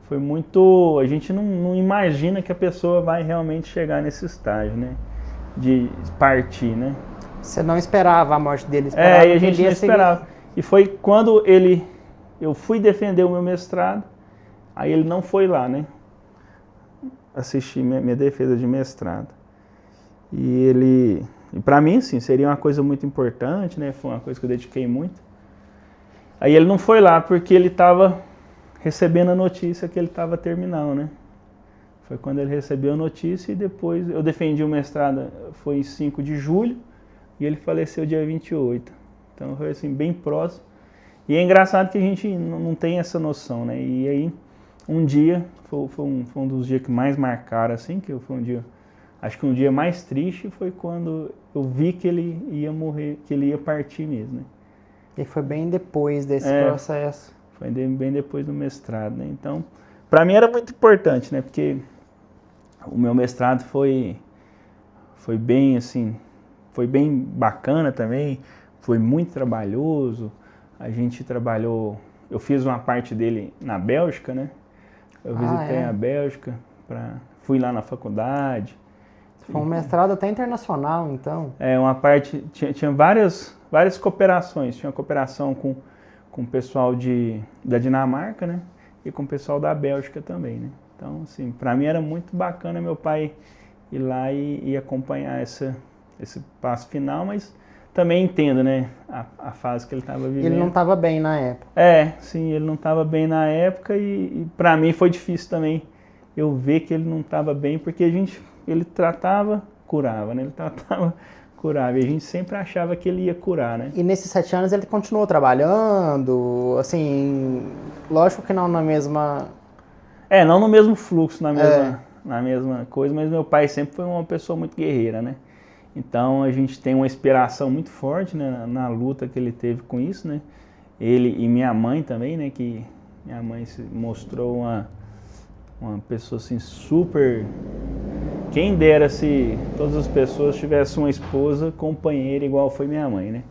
Speaker 2: foi muito... a gente não imagina que a pessoa vai realmente chegar nesse estágio, né? De partir, né?
Speaker 1: Você não esperava a morte dele?
Speaker 2: E a gente não esperava. E foi quando eu fui defender o meu mestrado, aí ele não foi lá, né? Assistir minha defesa de mestrado. E para mim, sim, seria uma coisa muito importante, né? Foi uma coisa que eu dediquei muito. Aí ele não foi lá porque ele estava recebendo a notícia que ele estava terminal, né? Foi quando ele recebeu a notícia e depois eu defendi o mestrado, foi em 5 de julho, e ele faleceu dia 28. Então foi assim, bem próximo. E é engraçado que a gente não tem essa noção, né? E aí, um dia, foi um dos dias que mais marcaram, assim, que foi um dia, acho que um dia mais triste foi quando eu vi que ele ia morrer, que ele ia partir mesmo, né?
Speaker 1: E foi bem depois desse processo.
Speaker 2: Foi bem depois do mestrado, né? Então, para mim era muito importante, né? Porque o meu mestrado foi bem, assim, foi bem bacana também, foi muito trabalhoso. A gente trabalhou, eu fiz uma parte dele na Bélgica, né? Eu visitei a Bélgica, fui lá na faculdade.
Speaker 1: Foi um mestrado até internacional, então.
Speaker 2: Uma parte, tinha várias cooperações. Tinha cooperação com o pessoal da Dinamarca, né? E com o pessoal da Bélgica também, né? Então, assim, para mim era muito bacana meu pai ir lá e acompanhar esse passo final, mas também entendo, né, a fase que ele estava vivendo.
Speaker 1: Ele não estava bem na época.
Speaker 2: Sim, ele não estava bem na época e para mim foi difícil também eu ver que ele não estava bem, porque ele tratava, curava, né? Ele tratava, curava, e a gente sempre achava que ele ia curar, né?
Speaker 1: E nesses 7 anos ele continuou trabalhando, assim, lógico que não na mesma...
Speaker 2: Não no mesmo fluxo, na mesma coisa, mas meu pai sempre foi uma pessoa muito guerreira, né? Então a gente tem uma inspiração muito forte, né, na luta que ele teve com isso, né? Ele e minha mãe também, né? Que minha mãe se mostrou uma pessoa assim super... Quem dera se todas as pessoas tivessem uma esposa companheira igual foi minha mãe, né?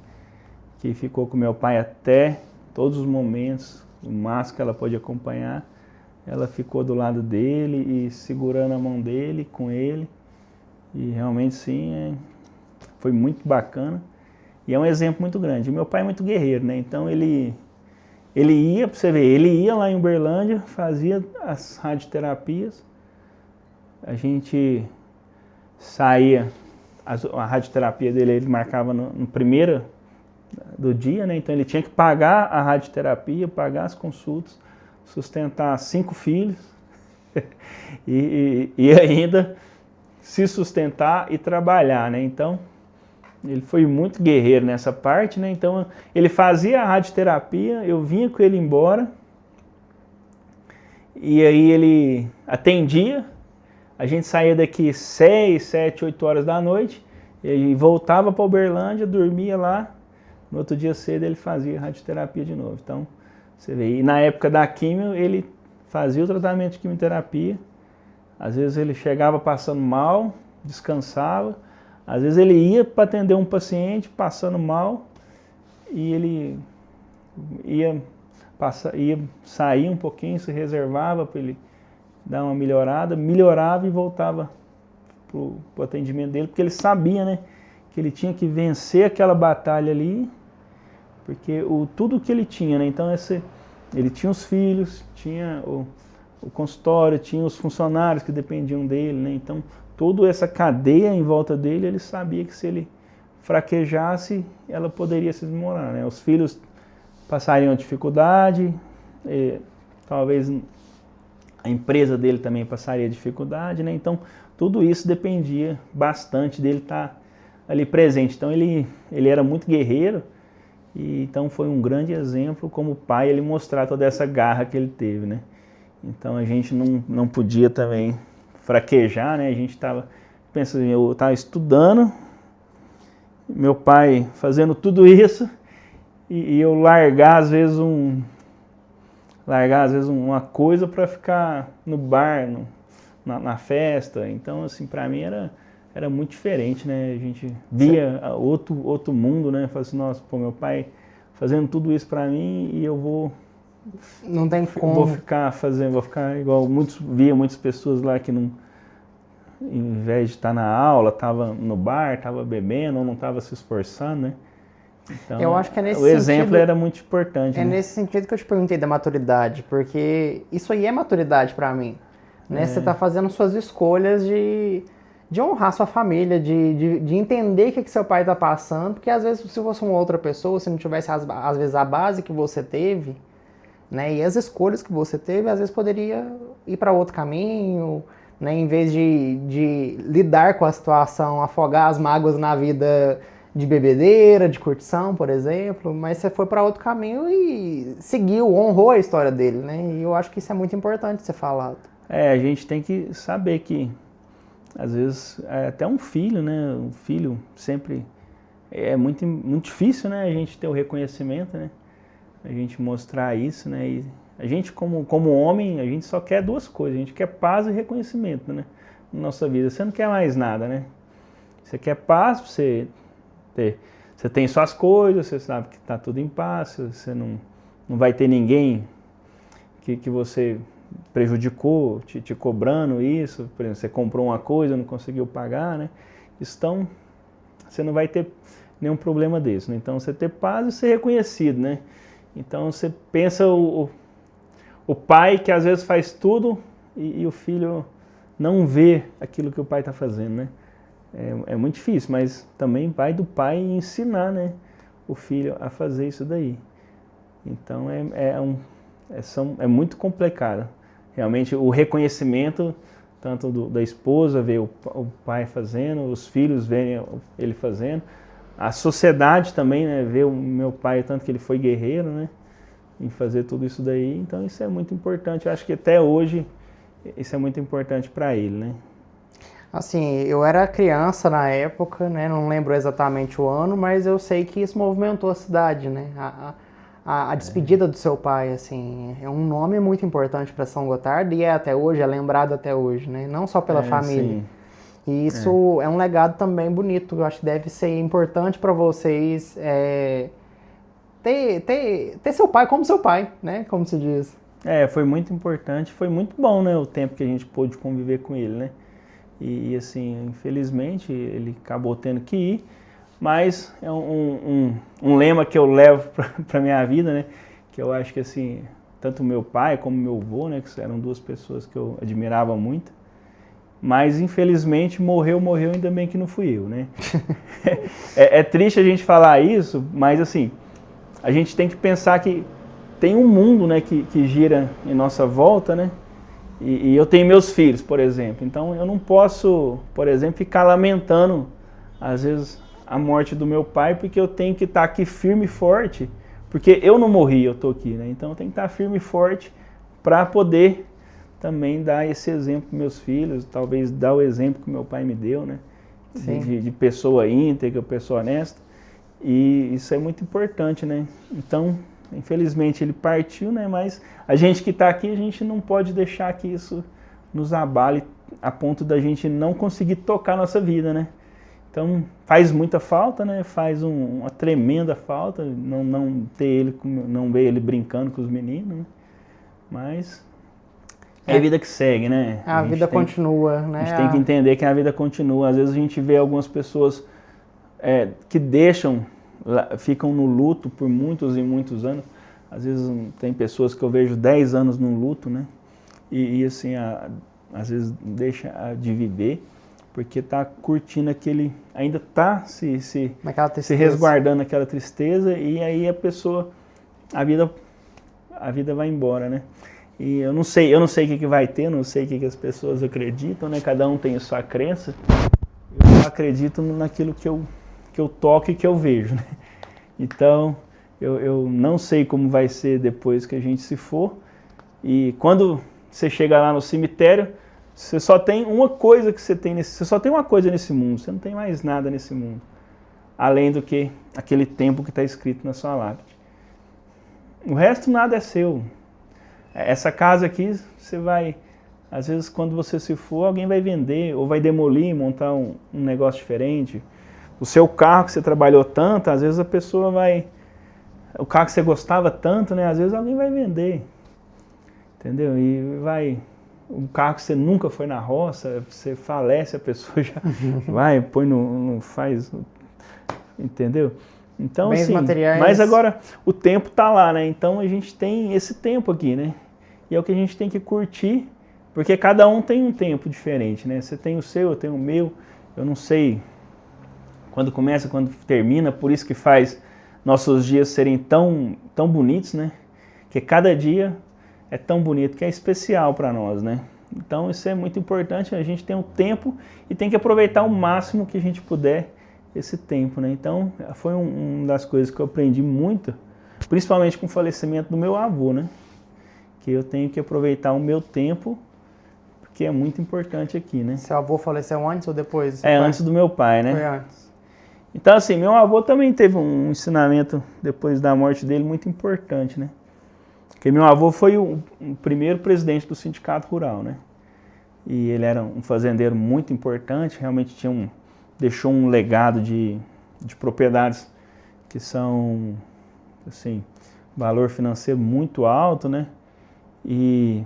Speaker 2: Que ficou com meu pai até todos os momentos, o máximo que ela pôde acompanhar. Ela ficou do lado dele e segurando a mão dele, com ele. E realmente sim, foi muito bacana. E é um exemplo muito grande. E meu pai é muito guerreiro, né? Então ele ia, pra você ver, ele ia lá em Uberlândia, fazia as radioterapias. A gente saía, a radioterapia dele ele marcava no primeiro do dia, né? Então ele tinha que pagar a radioterapia, pagar as consultas, sustentar 5 filhos e ainda se sustentar e trabalhar, né? Então ele foi muito guerreiro nessa parte, né? Então ele fazia a radioterapia, eu vinha com ele embora e aí ele atendia. A gente saía daqui 6, 7, 8 horas da noite e voltava para Uberlândia, dormia lá. No outro dia cedo ele fazia radioterapia de novo. Então, você vê. E na época da químio, ele fazia o tratamento de quimioterapia. Às vezes ele chegava passando mal, descansava. Às vezes ele ia para atender um paciente passando mal e ele ia sair um pouquinho, se reservava para ele dar uma melhorada, melhorava e voltava pro atendimento dele, porque ele sabia, né, que ele tinha que vencer aquela batalha ali, porque tudo que ele tinha, né, então ele tinha os filhos, tinha o consultório, tinha os funcionários que dependiam dele, né, então toda essa cadeia em volta dele, ele sabia que se ele fraquejasse, ela poderia se desmoronar, né, os filhos passariam dificuldade, talvez a empresa dele também passaria dificuldade, né? Então tudo isso dependia bastante dele estar ali presente. Então ele era muito guerreiro e então foi um grande exemplo como pai ele mostrar toda essa garra que ele teve, né? Então a gente não podia também fraquejar, né? A gente estava pensando, eu estava estudando, meu pai fazendo tudo isso e eu largar às vezes uma coisa para ficar no bar, na festa. Então, assim, para mim era muito diferente, né? A gente via outro mundo, né? Falei assim, nossa, pô, meu pai fazendo tudo isso para mim e eu vou...
Speaker 1: Não tem como.
Speaker 2: Vou ficar igual via muitas pessoas lá que não, em vez de estar na aula, estava no bar, estava bebendo ou não estava se esforçando, né? Então,
Speaker 1: eu acho que é nesse
Speaker 2: o exemplo
Speaker 1: sentido,
Speaker 2: era muito importante.
Speaker 1: É,
Speaker 2: né?
Speaker 1: nesse sentido que eu te perguntei da maturidade, porque isso aí é maturidade pra mim. Né? Você tá fazendo suas escolhas de honrar sua família, de entender o que seu pai tá passando, porque às vezes se fosse uma outra pessoa, se não tivesse às vezes a base que você teve, né, e as escolhas que você teve, às vezes poderia ir para outro caminho, né, em vez de lidar com a situação, afogar as mágoas na vida de bebedeira, de curtição, por exemplo, mas você foi para outro caminho e seguiu, honrou a história dele, né? E eu acho que isso é muito importante ser falado.
Speaker 2: A gente tem que saber que, às vezes, até um filho, né? Um filho sempre é muito, muito difícil, né? A gente ter o reconhecimento, né? A gente mostrar isso, né? E a gente, como homem, a gente só quer 2 coisas. A gente quer paz e reconhecimento, né? Na nossa vida. Você não quer mais nada, né? Você quer paz para você... Você tem suas coisas, você sabe que está tudo em paz, você não vai ter ninguém que você prejudicou, te cobrando isso, por exemplo, você comprou uma coisa, não conseguiu pagar, né? Então, você não vai ter nenhum problema desse, né? Então, você ter paz e ser reconhecido, né? Então, você pensa o pai que às vezes faz tudo e o filho não vê aquilo que o pai está fazendo, né? É muito difícil, mas também vai do pai ensinar, né, o filho a fazer isso daí. Então é muito complicado. realmente o reconhecimento tanto da esposa, ver o pai fazendo, os filhos verem ele fazendo, a sociedade também, né, ver o meu pai, tanto que ele foi guerreiro, né, em fazer tudo isso daí. Então isso é muito importante, eu acho que até hoje isso é muito importante para ele, né.
Speaker 1: Assim, eu era criança na época, né? Não lembro exatamente o ano, mas eu sei que isso movimentou a cidade, né? A despedida do seu pai, assim, é um nome muito importante para São Gotardo e é até hoje, é lembrado até hoje, né? Não só pela família.
Speaker 2: Sim.
Speaker 1: E isso é um legado também bonito. Eu acho que deve ser importante para vocês ter seu pai como seu pai, né? Como se diz.
Speaker 2: Foi muito importante, foi muito bom, né? O tempo que a gente pôde conviver com ele, né? E assim, infelizmente, ele acabou tendo que ir, mas é um lema que eu levo para minha vida, né? Que eu acho que assim, tanto meu pai como meu avô, né? Que eram duas pessoas que eu admirava muito, mas infelizmente morreu, ainda bem que não fui eu, né? É triste a gente falar isso, mas assim, a gente tem que pensar que tem um mundo, né? Que gira em nossa volta, né? E eu tenho meus filhos, por exemplo, então eu não posso, por exemplo, ficar lamentando, às vezes, a morte do meu pai, porque eu tenho que estar aqui firme e forte, porque eu não morri, eu estou aqui, né? Então eu tenho que estar firme e forte para poder também dar esse exemplo para meus filhos, talvez dar o exemplo que meu pai me deu, né? De pessoa íntegra, pessoa honesta, e isso é muito importante, né? Então, infelizmente ele partiu, né? Mas a gente que está aqui, a gente não pode deixar que isso nos abale a ponto da gente não conseguir tocar a nossa vida, né? Então faz muita falta, né? Faz uma tremenda falta não ter ele, não ver ele brincando com os meninos, né? Mas é a vida que segue, né?
Speaker 1: A vida continua, né?
Speaker 2: A gente tem que entender que a vida continua. Às vezes a gente vê algumas pessoas que ficam no luto por muitos e muitos anos. Às vezes tem pessoas que eu vejo 10 anos no luto, né? E assim, às vezes deixa de viver, porque está curtindo ainda está se resguardando aquela tristeza, e aí a vida vai embora, né? E eu não sei o que vai ter, não sei o que as pessoas acreditam, né? Cada um tem a sua crença. Eu acredito naquilo que eu toco e que eu vejo, né? Então, eu não sei como vai ser depois que a gente se for. E quando você chega lá no cemitério, você só tem uma coisa você só tem uma coisa nesse mundo, você não tem mais nada nesse mundo, além do que aquele tempo que está escrito na sua lápide. O resto nada é seu. Essa casa aqui, você vai, às vezes quando você se for, alguém vai vender, ou vai demolir, montar um negócio diferente. O seu carro que você trabalhou tanto, às vezes a pessoa o carro que você gostava tanto, né? Às vezes alguém vai vender, entendeu? E o carro que você nunca foi na roça, você falece, a pessoa já põe faz, entendeu? Então,
Speaker 1: bens materiais.
Speaker 2: Mas agora o tempo tá lá, né? Então a gente tem esse tempo aqui, né? E é o que a gente tem que curtir, porque cada um tem um tempo diferente, né? Você tem o seu, eu tenho o meu, eu não sei quando começa, quando termina, por isso que faz nossos dias serem tão bonitos, né? Que cada dia é tão bonito, que é especial para nós, né? Então isso é muito importante, a gente tem um tempo e tem que aproveitar o máximo que a gente puder esse tempo, né? Então foi uma das coisas que eu aprendi muito, principalmente com o falecimento do meu avô, né? Que eu tenho que aproveitar o meu tempo, porque é muito importante aqui, né?
Speaker 1: Seu avô faleceu antes ou depois?
Speaker 2: Antes do meu pai, né?
Speaker 1: Foi antes.
Speaker 2: Então, assim, meu avô também teve um ensinamento, depois da morte dele, muito importante, né? Porque meu avô foi o primeiro presidente do sindicato rural, né? E ele era um fazendeiro muito importante, realmente deixou um legado de propriedades que são, assim, valor financeiro muito alto, né? E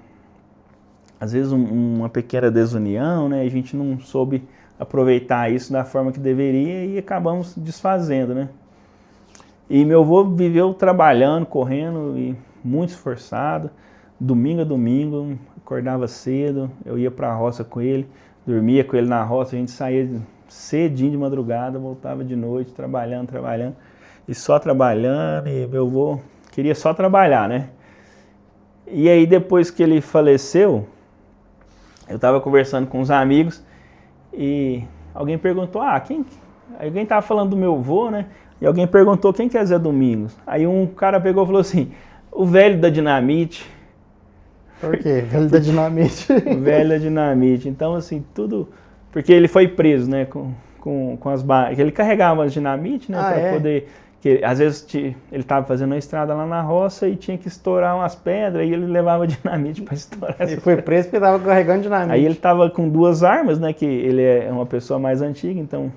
Speaker 2: às vezes uma pequena desunião, né? A gente não soube aproveitar isso da forma que deveria e acabamos desfazendo, né? E meu avô viveu trabalhando, correndo e muito esforçado, domingo a domingo, acordava cedo, eu ia para a roça com ele, dormia com ele na roça, a gente saía cedinho de madrugada, voltava de noite, trabalhando, e só trabalhando, e meu avô queria só trabalhar, né? E aí depois que ele faleceu, eu estava conversando com uns amigos e alguém perguntou, alguém estava falando do meu avô, né? E alguém perguntou quem que é Zé Domingos. Aí um cara pegou e falou assim, o velho da dinamite.
Speaker 1: Por quê? Velho da dinamite.
Speaker 2: O velho da dinamite. Então, assim, tudo... Porque ele foi preso, né? Com as barras. Ele carregava as dinamite, né? Para poder... Que, às vezes ele estava fazendo uma estrada lá na roça e tinha que estourar umas pedras e ele levava dinamite para estourar.
Speaker 1: Ele foi preso porque estava carregando dinamite.
Speaker 2: Aí ele estava com 2 armas, né? Que ele é uma pessoa mais antiga, então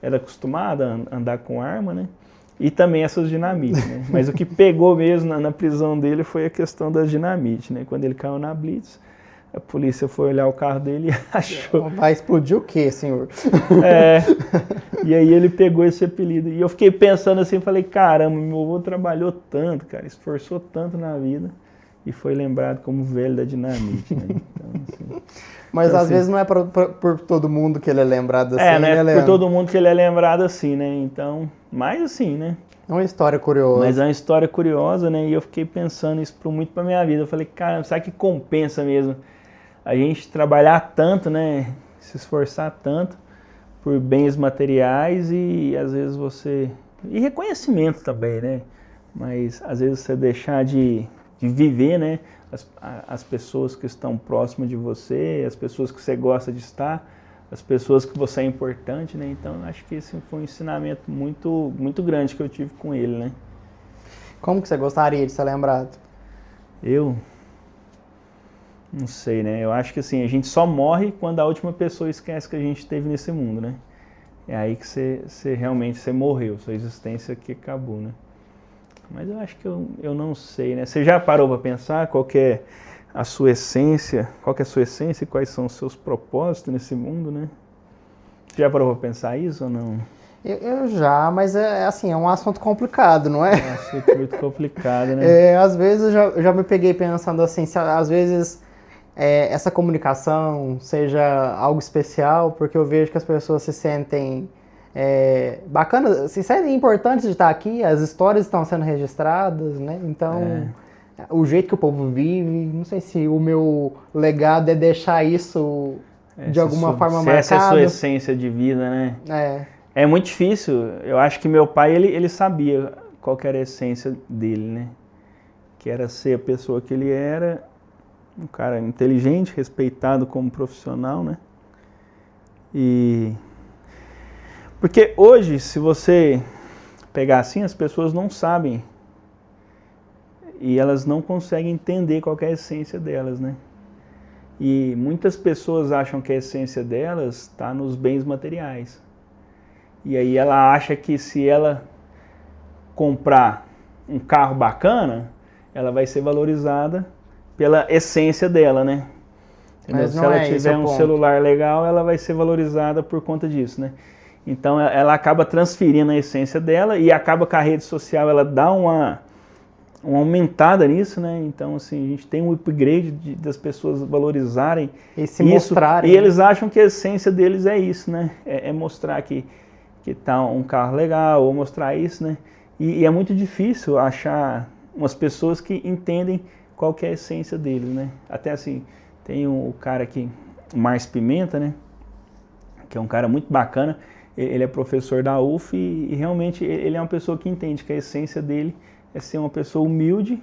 Speaker 2: era acostumado a andar com arma, né? E também essas dinamites, né? Mas o que pegou mesmo na prisão dele foi a questão das dinamites, né? Quando ele caiu na blitz, a polícia foi olhar o carro dele e achou.
Speaker 1: Vai explodir o quê, senhor?
Speaker 2: E aí ele pegou esse apelido. E eu fiquei pensando assim, falei, caramba, meu avô trabalhou tanto, cara, esforçou tanto na vida e foi lembrado como velho da dinamite, né? Então, assim,
Speaker 1: mas às vezes não é por todo mundo que ele é lembrado assim,
Speaker 2: né?
Speaker 1: né,
Speaker 2: Leandro? Por todo mundo que ele é lembrado assim, né? Então, mas assim, né?
Speaker 1: É uma história curiosa.
Speaker 2: Mas é uma história curiosa, né? E eu fiquei pensando isso muito pra minha vida. Eu falei, caramba, será que compensa mesmo a gente trabalhar tanto, né? Se esforçar tanto por bens materiais e às vezes você... E reconhecimento também, né? Mas às vezes você deixar de viver, né? As pessoas que estão próximas de você, as pessoas que você gosta de estar, as pessoas que você é importante, né? Então acho que esse foi um ensinamento muito, muito grande que eu tive com ele, né?
Speaker 1: Como que você gostaria de ser lembrado?
Speaker 2: Eu não sei, né? Eu acho que assim, a gente só morre quando a última pessoa esquece que a gente esteve nesse mundo, né? É aí que você realmente morreu, sua existência aqui acabou, né? Mas eu acho que eu não sei, né? Você já parou para pensar qual que é a sua essência, qual que é a sua essência e quais são os seus propósitos nesse mundo, né? Você já parou para pensar isso ou não?
Speaker 1: Eu já, mas assim, é um assunto complicado, não é?
Speaker 2: É um assunto muito complicado, né?
Speaker 1: Às vezes eu já me peguei pensando assim, às vezes essa comunicação seja algo especial, porque eu vejo que as pessoas se sentem bacanas, se sentem importantes de estar aqui, as histórias estão sendo registradas, né? Então, o jeito que o povo vive, não sei se o meu legado é deixar isso de alguma forma marcado.
Speaker 2: Essa é a sua essência de vida, né? É muito difícil. Eu acho que meu pai, ele sabia qual que era a essência dele, né? Que era ser a pessoa que ele era, um cara inteligente, respeitado como profissional, né? Porque hoje, se você pegar assim, as pessoas não sabem e elas não conseguem entender qual que é a essência delas, né? E muitas pessoas acham que a essência delas está nos bens materiais. E aí ela acha que se ela comprar um carro bacana, ela vai ser valorizada pela essência dela, né?
Speaker 1: Mas
Speaker 2: se ela tiver um celular legal, ela vai ser valorizada por conta disso, né? Então ela acaba transferindo a essência dela e acaba com a rede social, ela dá uma aumentada nisso, né? Então, assim, a gente tem um upgrade das pessoas valorizarem
Speaker 1: e se mostrarem.
Speaker 2: E eles acham que a essência deles é isso, né? É mostrar que tá um carro legal, ou mostrar isso, né? E é muito difícil achar umas pessoas que entendem qual que é a essência deles, né? Até assim, tem o cara aqui, o Márcio Pimenta, né? Que é um cara muito bacana. Ele é professor da UF e realmente ele é uma pessoa que entende que a essência dele é ser uma pessoa humilde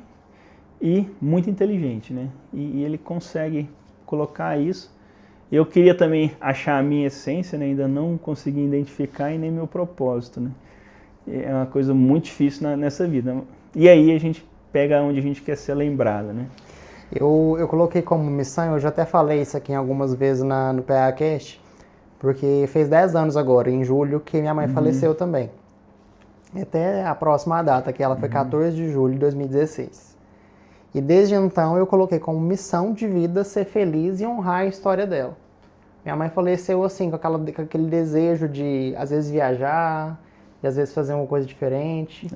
Speaker 2: e muito inteligente, né? E ele consegue colocar isso. Eu queria também achar a minha essência, né? Ainda não consegui identificar e nem meu propósito, né? É uma coisa muito difícil nessa vida. E aí a gente pega onde a gente quer ser lembrado, né?
Speaker 1: Eu coloquei como missão, eu já até falei isso aqui algumas vezes no PACast, porque fez 10 anos agora, em julho, que minha mãe faleceu também. Até a próxima data, que ela foi 14 de julho de 2016. E desde então eu coloquei como missão de vida ser feliz e honrar a história dela. Minha mãe faleceu assim, com aquele desejo de, às vezes, viajar, e às vezes fazer uma coisa diferente,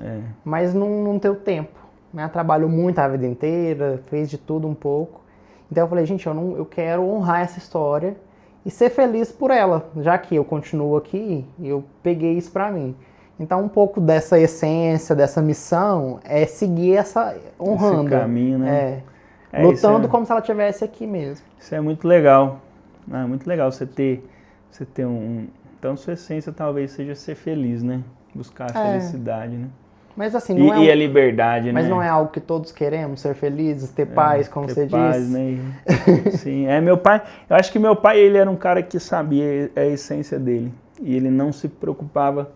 Speaker 1: mas não teve tempo. Né? Trabalhou muito a vida inteira, fez de tudo um pouco. Então eu falei, gente, eu quero honrar essa história e ser feliz por ela, já que eu continuo aqui, eu peguei isso pra mim. Então um pouco dessa essência, dessa missão, é seguir honrando.
Speaker 2: Esse caminho, né?
Speaker 1: lutando como se ela estivesse aqui mesmo.
Speaker 2: Isso é muito legal. É muito legal você ter Então, sua essência talvez seja ser feliz, né? Buscar a felicidade, né?
Speaker 1: Mas assim, não
Speaker 2: e a liberdade,
Speaker 1: mas
Speaker 2: né?
Speaker 1: não é algo que todos queremos, ser felizes, ter paz, como você disse.
Speaker 2: Né? Sim, meu pai, eu acho que meu pai, ele era um cara que sabia a essência dele. E ele não se preocupava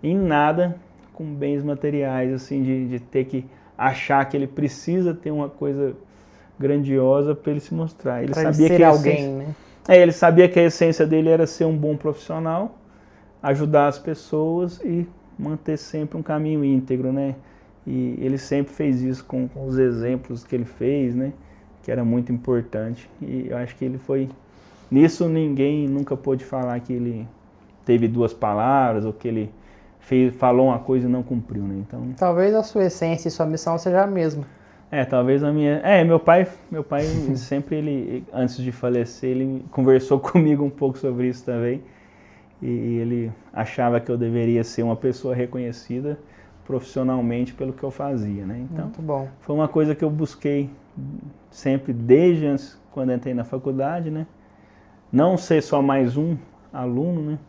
Speaker 2: em nada com bens materiais, assim, de ter que achar que ele precisa ter uma coisa grandiosa para ele se mostrar. Ele sabia
Speaker 1: ser alguém, né?
Speaker 2: Ele sabia que a essência dele era ser um bom profissional, ajudar as pessoas e manter sempre um caminho íntegro, né? E ele sempre fez isso com os exemplos que ele fez, né? Que era muito importante. E eu acho que ele foi... Nisso ninguém nunca pôde falar que ele teve duas palavras ou que ele falou uma coisa e não cumpriu, né? Então...
Speaker 1: Talvez a sua essência e sua missão seja a mesma.
Speaker 2: Talvez a minha... meu pai sempre, ele, antes de falecer, ele conversou comigo um pouco sobre isso também. E ele achava que eu deveria ser uma pessoa reconhecida profissionalmente pelo que eu fazia, né? Então,
Speaker 1: muito bom.
Speaker 2: Foi uma coisa que eu busquei sempre desde antes, quando entrei na faculdade, né? Não ser só mais um aluno, né?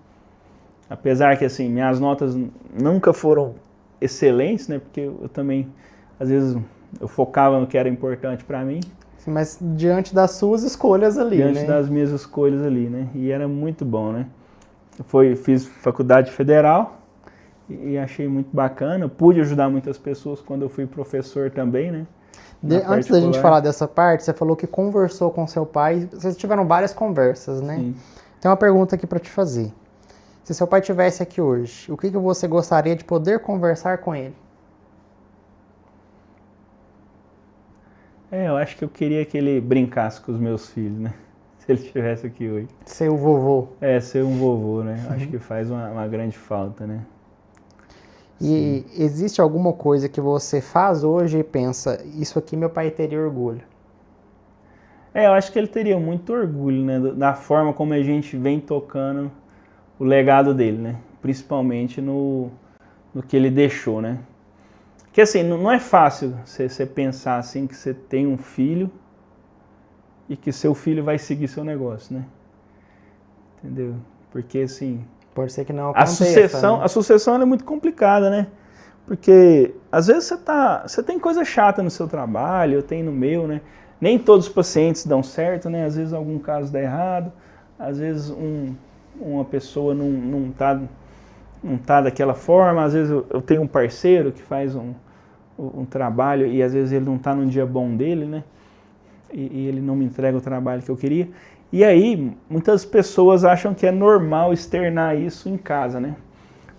Speaker 2: Apesar que, assim, minhas notas nunca foram excelentes, né? Porque eu também, às vezes, eu focava no que era importante para mim.
Speaker 1: Sim, mas diante das suas escolhas ali,
Speaker 2: diante das minhas escolhas ali, né? E era muito bom, né? Fiz faculdade federal e achei muito bacana. Pude ajudar muitas pessoas quando eu fui professor também, né?
Speaker 1: Antes da gente falar dessa parte, você falou que conversou com seu pai. Vocês tiveram várias conversas, né?
Speaker 2: Sim.
Speaker 1: Tem uma pergunta aqui para te fazer. Se seu pai estivesse aqui hoje, o que você gostaria de poder conversar com ele?
Speaker 2: Eu acho que eu queria que ele brincasse com os meus filhos, né? Se ele estivesse aqui hoje.
Speaker 1: Ser o vovô.
Speaker 2: Ser um vovô, né? Acho que faz uma grande falta, né?
Speaker 1: E existe alguma coisa que você faz hoje e pensa, isso aqui meu pai teria orgulho?
Speaker 2: Eu acho que ele teria muito orgulho, né? Da forma como a gente vem tocando o legado dele, né? Principalmente no que ele deixou, né? Porque assim, não é fácil você pensar assim que você tem um filho e que seu filho vai seguir seu negócio, né? Entendeu? Porque assim...
Speaker 1: Pode ser que não aconteça,
Speaker 2: a sucessão ela é muito complicada, né? Porque às vezes você tem coisa chata no seu trabalho, eu tenho no meu, né? Nem todos os pacientes dão certo, né? Às vezes algum caso dá errado, às vezes uma pessoa não tá daquela forma, às vezes eu tenho um parceiro que faz um trabalho e às vezes ele não está num dia bom dele, né? E ele não me entrega o trabalho que eu queria. E aí, muitas pessoas acham que é normal externar isso em casa, né?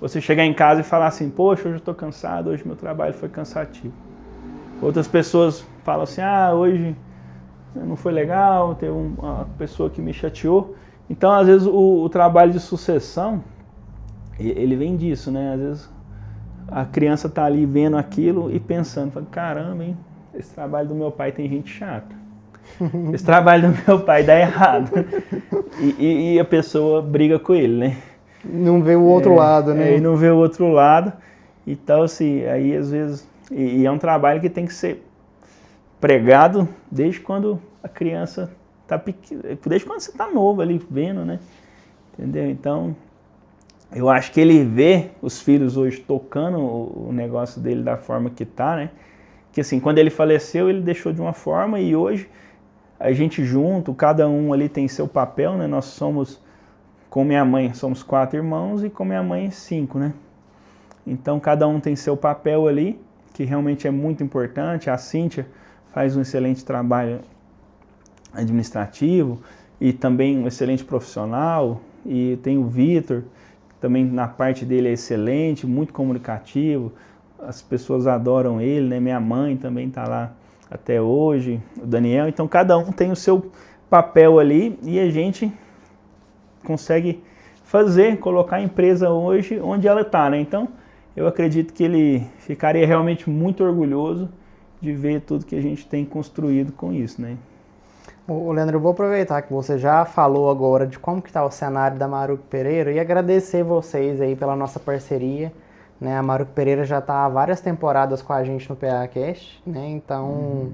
Speaker 2: Você chegar em casa e falar assim, poxa, hoje eu estou cansado, hoje meu trabalho foi cansativo. Outras pessoas falam assim, hoje não foi legal, teve uma pessoa que me chateou. Então, às vezes, o trabalho de sucessão, ele vem disso, né? Às vezes, a criança está ali vendo aquilo e pensando, caramba, hein? Esse trabalho do meu pai tem gente chata. Esse trabalho do meu pai dá errado. E a pessoa briga com ele, né?
Speaker 1: Não vê o outro lado, né?
Speaker 2: E não vê o outro lado. Então, assim, aí às vezes... E é um trabalho que tem que ser pregado desde quando a criança está pequena. Desde quando você está novo ali, vendo, né? Entendeu? Então, eu acho que ele vê os filhos hoje tocando o negócio dele da forma que tá, né? Que assim, quando ele faleceu, ele deixou de uma forma e hoje a gente junto, cada um ali tem seu papel, né? Nós somos, com minha mãe, somos 4 irmãos e com minha mãe 5, né? Então cada um tem seu papel ali, que realmente é muito importante. A Cíntia faz um excelente trabalho administrativo e também um excelente profissional. E tem o Vitor, também na parte dele é excelente, muito comunicativo. As pessoas adoram ele, né? Minha mãe também está lá até hoje, o Daniel. Então, cada um tem o seu papel ali e a gente consegue colocar a empresa hoje onde ela está, né? Então, eu acredito que ele ficaria realmente muito orgulhoso de ver tudo que a gente tem construído com isso, né?
Speaker 1: Ô, Leandro, eu vou aproveitar que você já falou agora de como que está o cenário da Maruco Pereira e agradecer vocês aí pela nossa parceria. Né, a Maruco Pereira já está há várias temporadas com a gente no PAcast, né? Então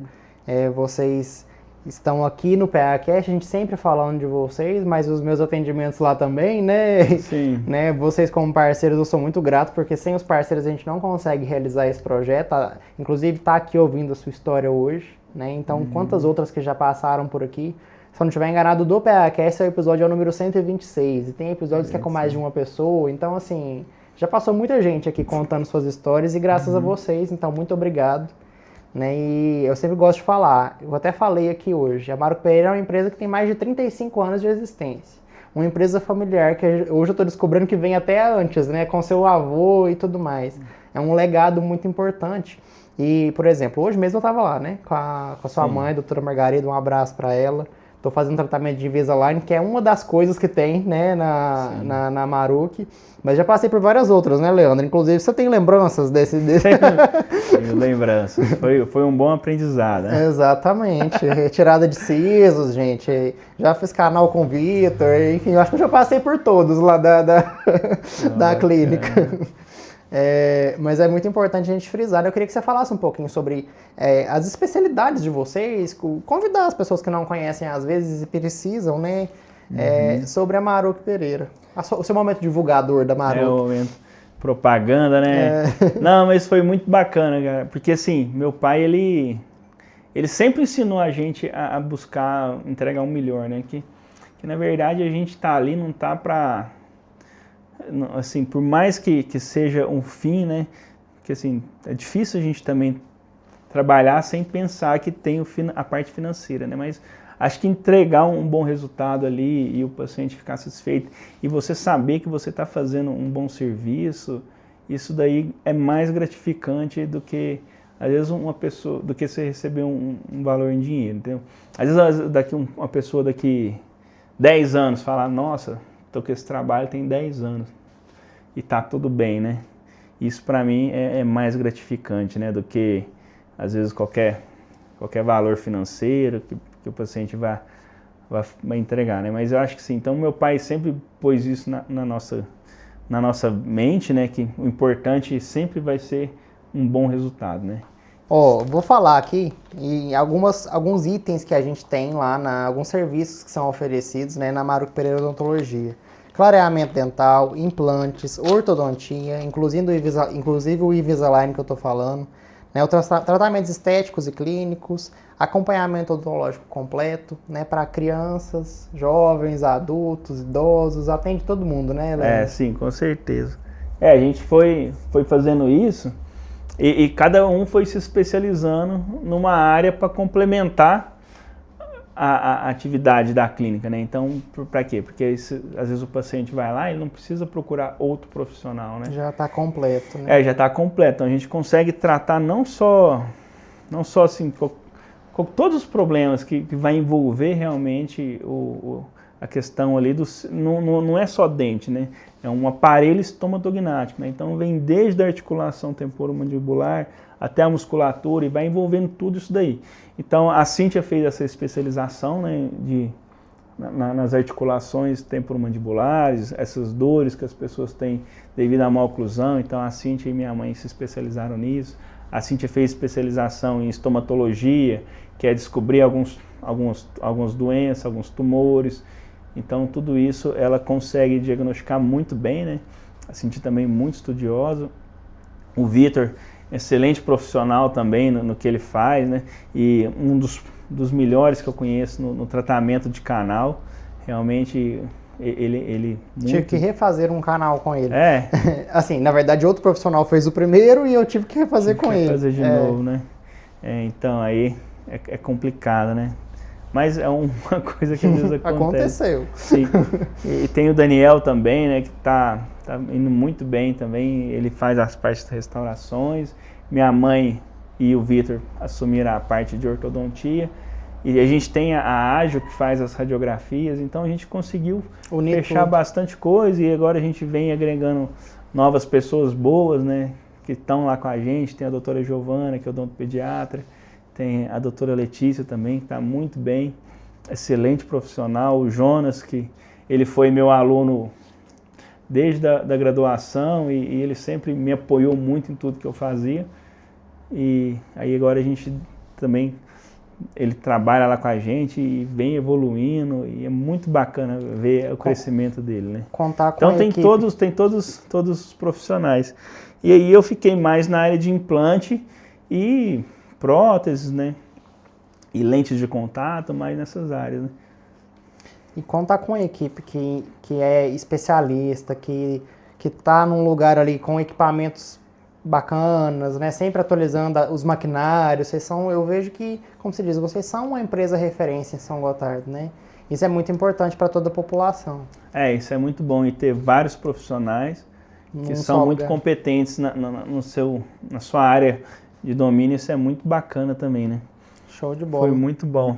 Speaker 1: Vocês estão aqui no PHcast, a gente sempre falando de vocês, mas os meus atendimentos lá também, né?
Speaker 2: Sim.
Speaker 1: Né? Vocês como parceiros, eu sou muito grato, porque sem os parceiros a gente não consegue realizar esse projeto. Inclusive, tá aqui ouvindo a sua história hoje, né? Então, quantas outras que já passaram por aqui. Se eu não estiver enganado, do PHcast é o episódio número 126, e tem episódios que é com mais de uma pessoa, então, assim, já passou muita gente aqui contando suas histórias, e graças a vocês, então, muito obrigado. Né? E eu sempre gosto de falar, eu até falei aqui hoje, a Maruco Pereira é uma empresa que tem mais de 35 anos de existência. Uma empresa familiar que hoje eu estou descobrindo que vem até antes, né? Com seu avô e tudo mais. É um legado muito importante. E, por exemplo, hoje mesmo eu estava lá, né? Com a sua mãe, a doutora Margarida, um abraço para ela. Estou fazendo tratamento de Invisalign, que é uma das coisas que tem, né, na Maruc. Mas já passei por várias outras, né, Leandro? Inclusive, você tem lembranças desse...
Speaker 2: Tenho lembranças. Foi um bom aprendizado, né?
Speaker 1: Exatamente. Retirada de sisos, gente. Já fiz canal com o Vitor, enfim, eu acho que eu já passei por todos lá da clínica. Mas é muito importante a gente frisar. Eu queria que você falasse um pouquinho sobre as especialidades de vocês, convidar as pessoas que não conhecem às vezes e precisam, né, sobre a Maruc Pereira. O seu momento divulgador da Maruc.
Speaker 2: É o momento propaganda, né? Não, mas foi muito bacana, cara, porque assim, meu pai, ele sempre ensinou a gente a buscar entregar o melhor, né? Que na verdade a gente tá ali, não tá pra... Assim, por mais que seja um fim, né, que assim, é difícil a gente também trabalhar sem pensar que tem a parte financeira, né, mas acho que entregar um bom resultado ali e o paciente ficar satisfeito e você saber que você está fazendo um bom serviço, isso daí é mais gratificante do que, às vezes, do que você receber um valor em dinheiro, entendeu? Às vezes, uma pessoa daqui 10 anos falar, nossa, estou com esse trabalho tem 10 anos e tá tudo bem, né? Isso para mim é mais gratificante, né? Do que, às vezes, qualquer valor financeiro que o paciente vai entregar, né? Mas eu acho que sim. Então, meu pai sempre pôs isso na nossa mente, né? Que o importante sempre vai ser um bom resultado, né?
Speaker 1: Vou falar aqui em alguns itens que a gente tem lá, alguns serviços que são oferecidos, né, na Maruc Pereira Odontologia. Clareamento dental, implantes, ortodontia, inclusive o Invisalign que eu estou falando, né, tratamentos estéticos e clínicos, acompanhamento odontológico completo, né, para crianças, jovens, adultos, idosos, atende todo mundo, né, Leandro?
Speaker 2: Sim, com certeza. A gente foi fazendo isso e cada um foi se especializando numa área para complementar a atividade da clínica, né? Então, para quê? Porque às vezes o paciente vai lá e não precisa procurar outro profissional, né?
Speaker 1: Já está completo, né?
Speaker 2: Já está completo. Então, a gente consegue tratar não só assim, com todos os problemas que vai envolver realmente a questão ali não é só dente, né? É um aparelho estomatognático, né? Então vem desde a articulação temporomandibular até a musculatura e vai envolvendo tudo isso daí. Então a Cíntia fez essa especialização, né, nas articulações temporomandibulares, essas dores que as pessoas têm devido à má oclusão. Então a Cíntia e minha mãe se especializaram nisso. A Cíntia fez especialização em estomatologia, que é descobrir algumas doenças, alguns tumores. Então tudo isso ela consegue diagnosticar muito bem, né? A Cíntia também muito estudiosa. O Vitor, excelente profissional também no que ele faz, né? E um dos melhores que eu conheço no tratamento de canal. Realmente ele muito...
Speaker 1: Tive que refazer um canal com ele. Assim, na verdade outro profissional fez o primeiro e eu tive que refazer com ele.
Speaker 2: Fazer de novo, né? Então aí é complicado, né? Mas é uma coisa que às vezes acontece.
Speaker 1: Aconteceu.
Speaker 2: Sim. E tem o Daniel também, né? Que tá indo muito bem também. Ele faz as partes de restaurações. Minha mãe e o Vitor assumiram a parte de ortodontia. E a gente tem a Ágil que faz as radiografias. Então a gente conseguiu fechar bastante coisa. E agora a gente vem agregando novas pessoas boas, né? Que estão lá com a gente. Tem a doutora Giovana, que é odontopediatra. Tem a doutora Letícia também, que está muito bem, excelente profissional. O Jonas, que ele foi meu aluno desde a graduação e ele sempre me apoiou muito em tudo que eu fazia. E aí agora a gente também ele trabalha lá com a gente e vem evoluindo e é muito bacana ver o crescimento dele, né?
Speaker 1: Contar com
Speaker 2: Então
Speaker 1: a equipe.
Speaker 2: tem todos os profissionais. E aí eu fiquei mais na área de implante e próteses, né? E lentes de contato, mais nessas áreas, né?
Speaker 1: E contar com a equipe que é especialista, que está num lugar ali com equipamentos bacanas, né? Sempre atualizando os maquinários. Eu vejo que, como se diz, vocês são uma empresa referência em São Gotardo, né? Isso é muito importante para toda a população.
Speaker 2: Isso é muito bom. E ter vários profissionais que são muito competentes na sua área de domínio, isso é muito bacana também, né?
Speaker 1: Show de bola.
Speaker 2: Foi muito bom.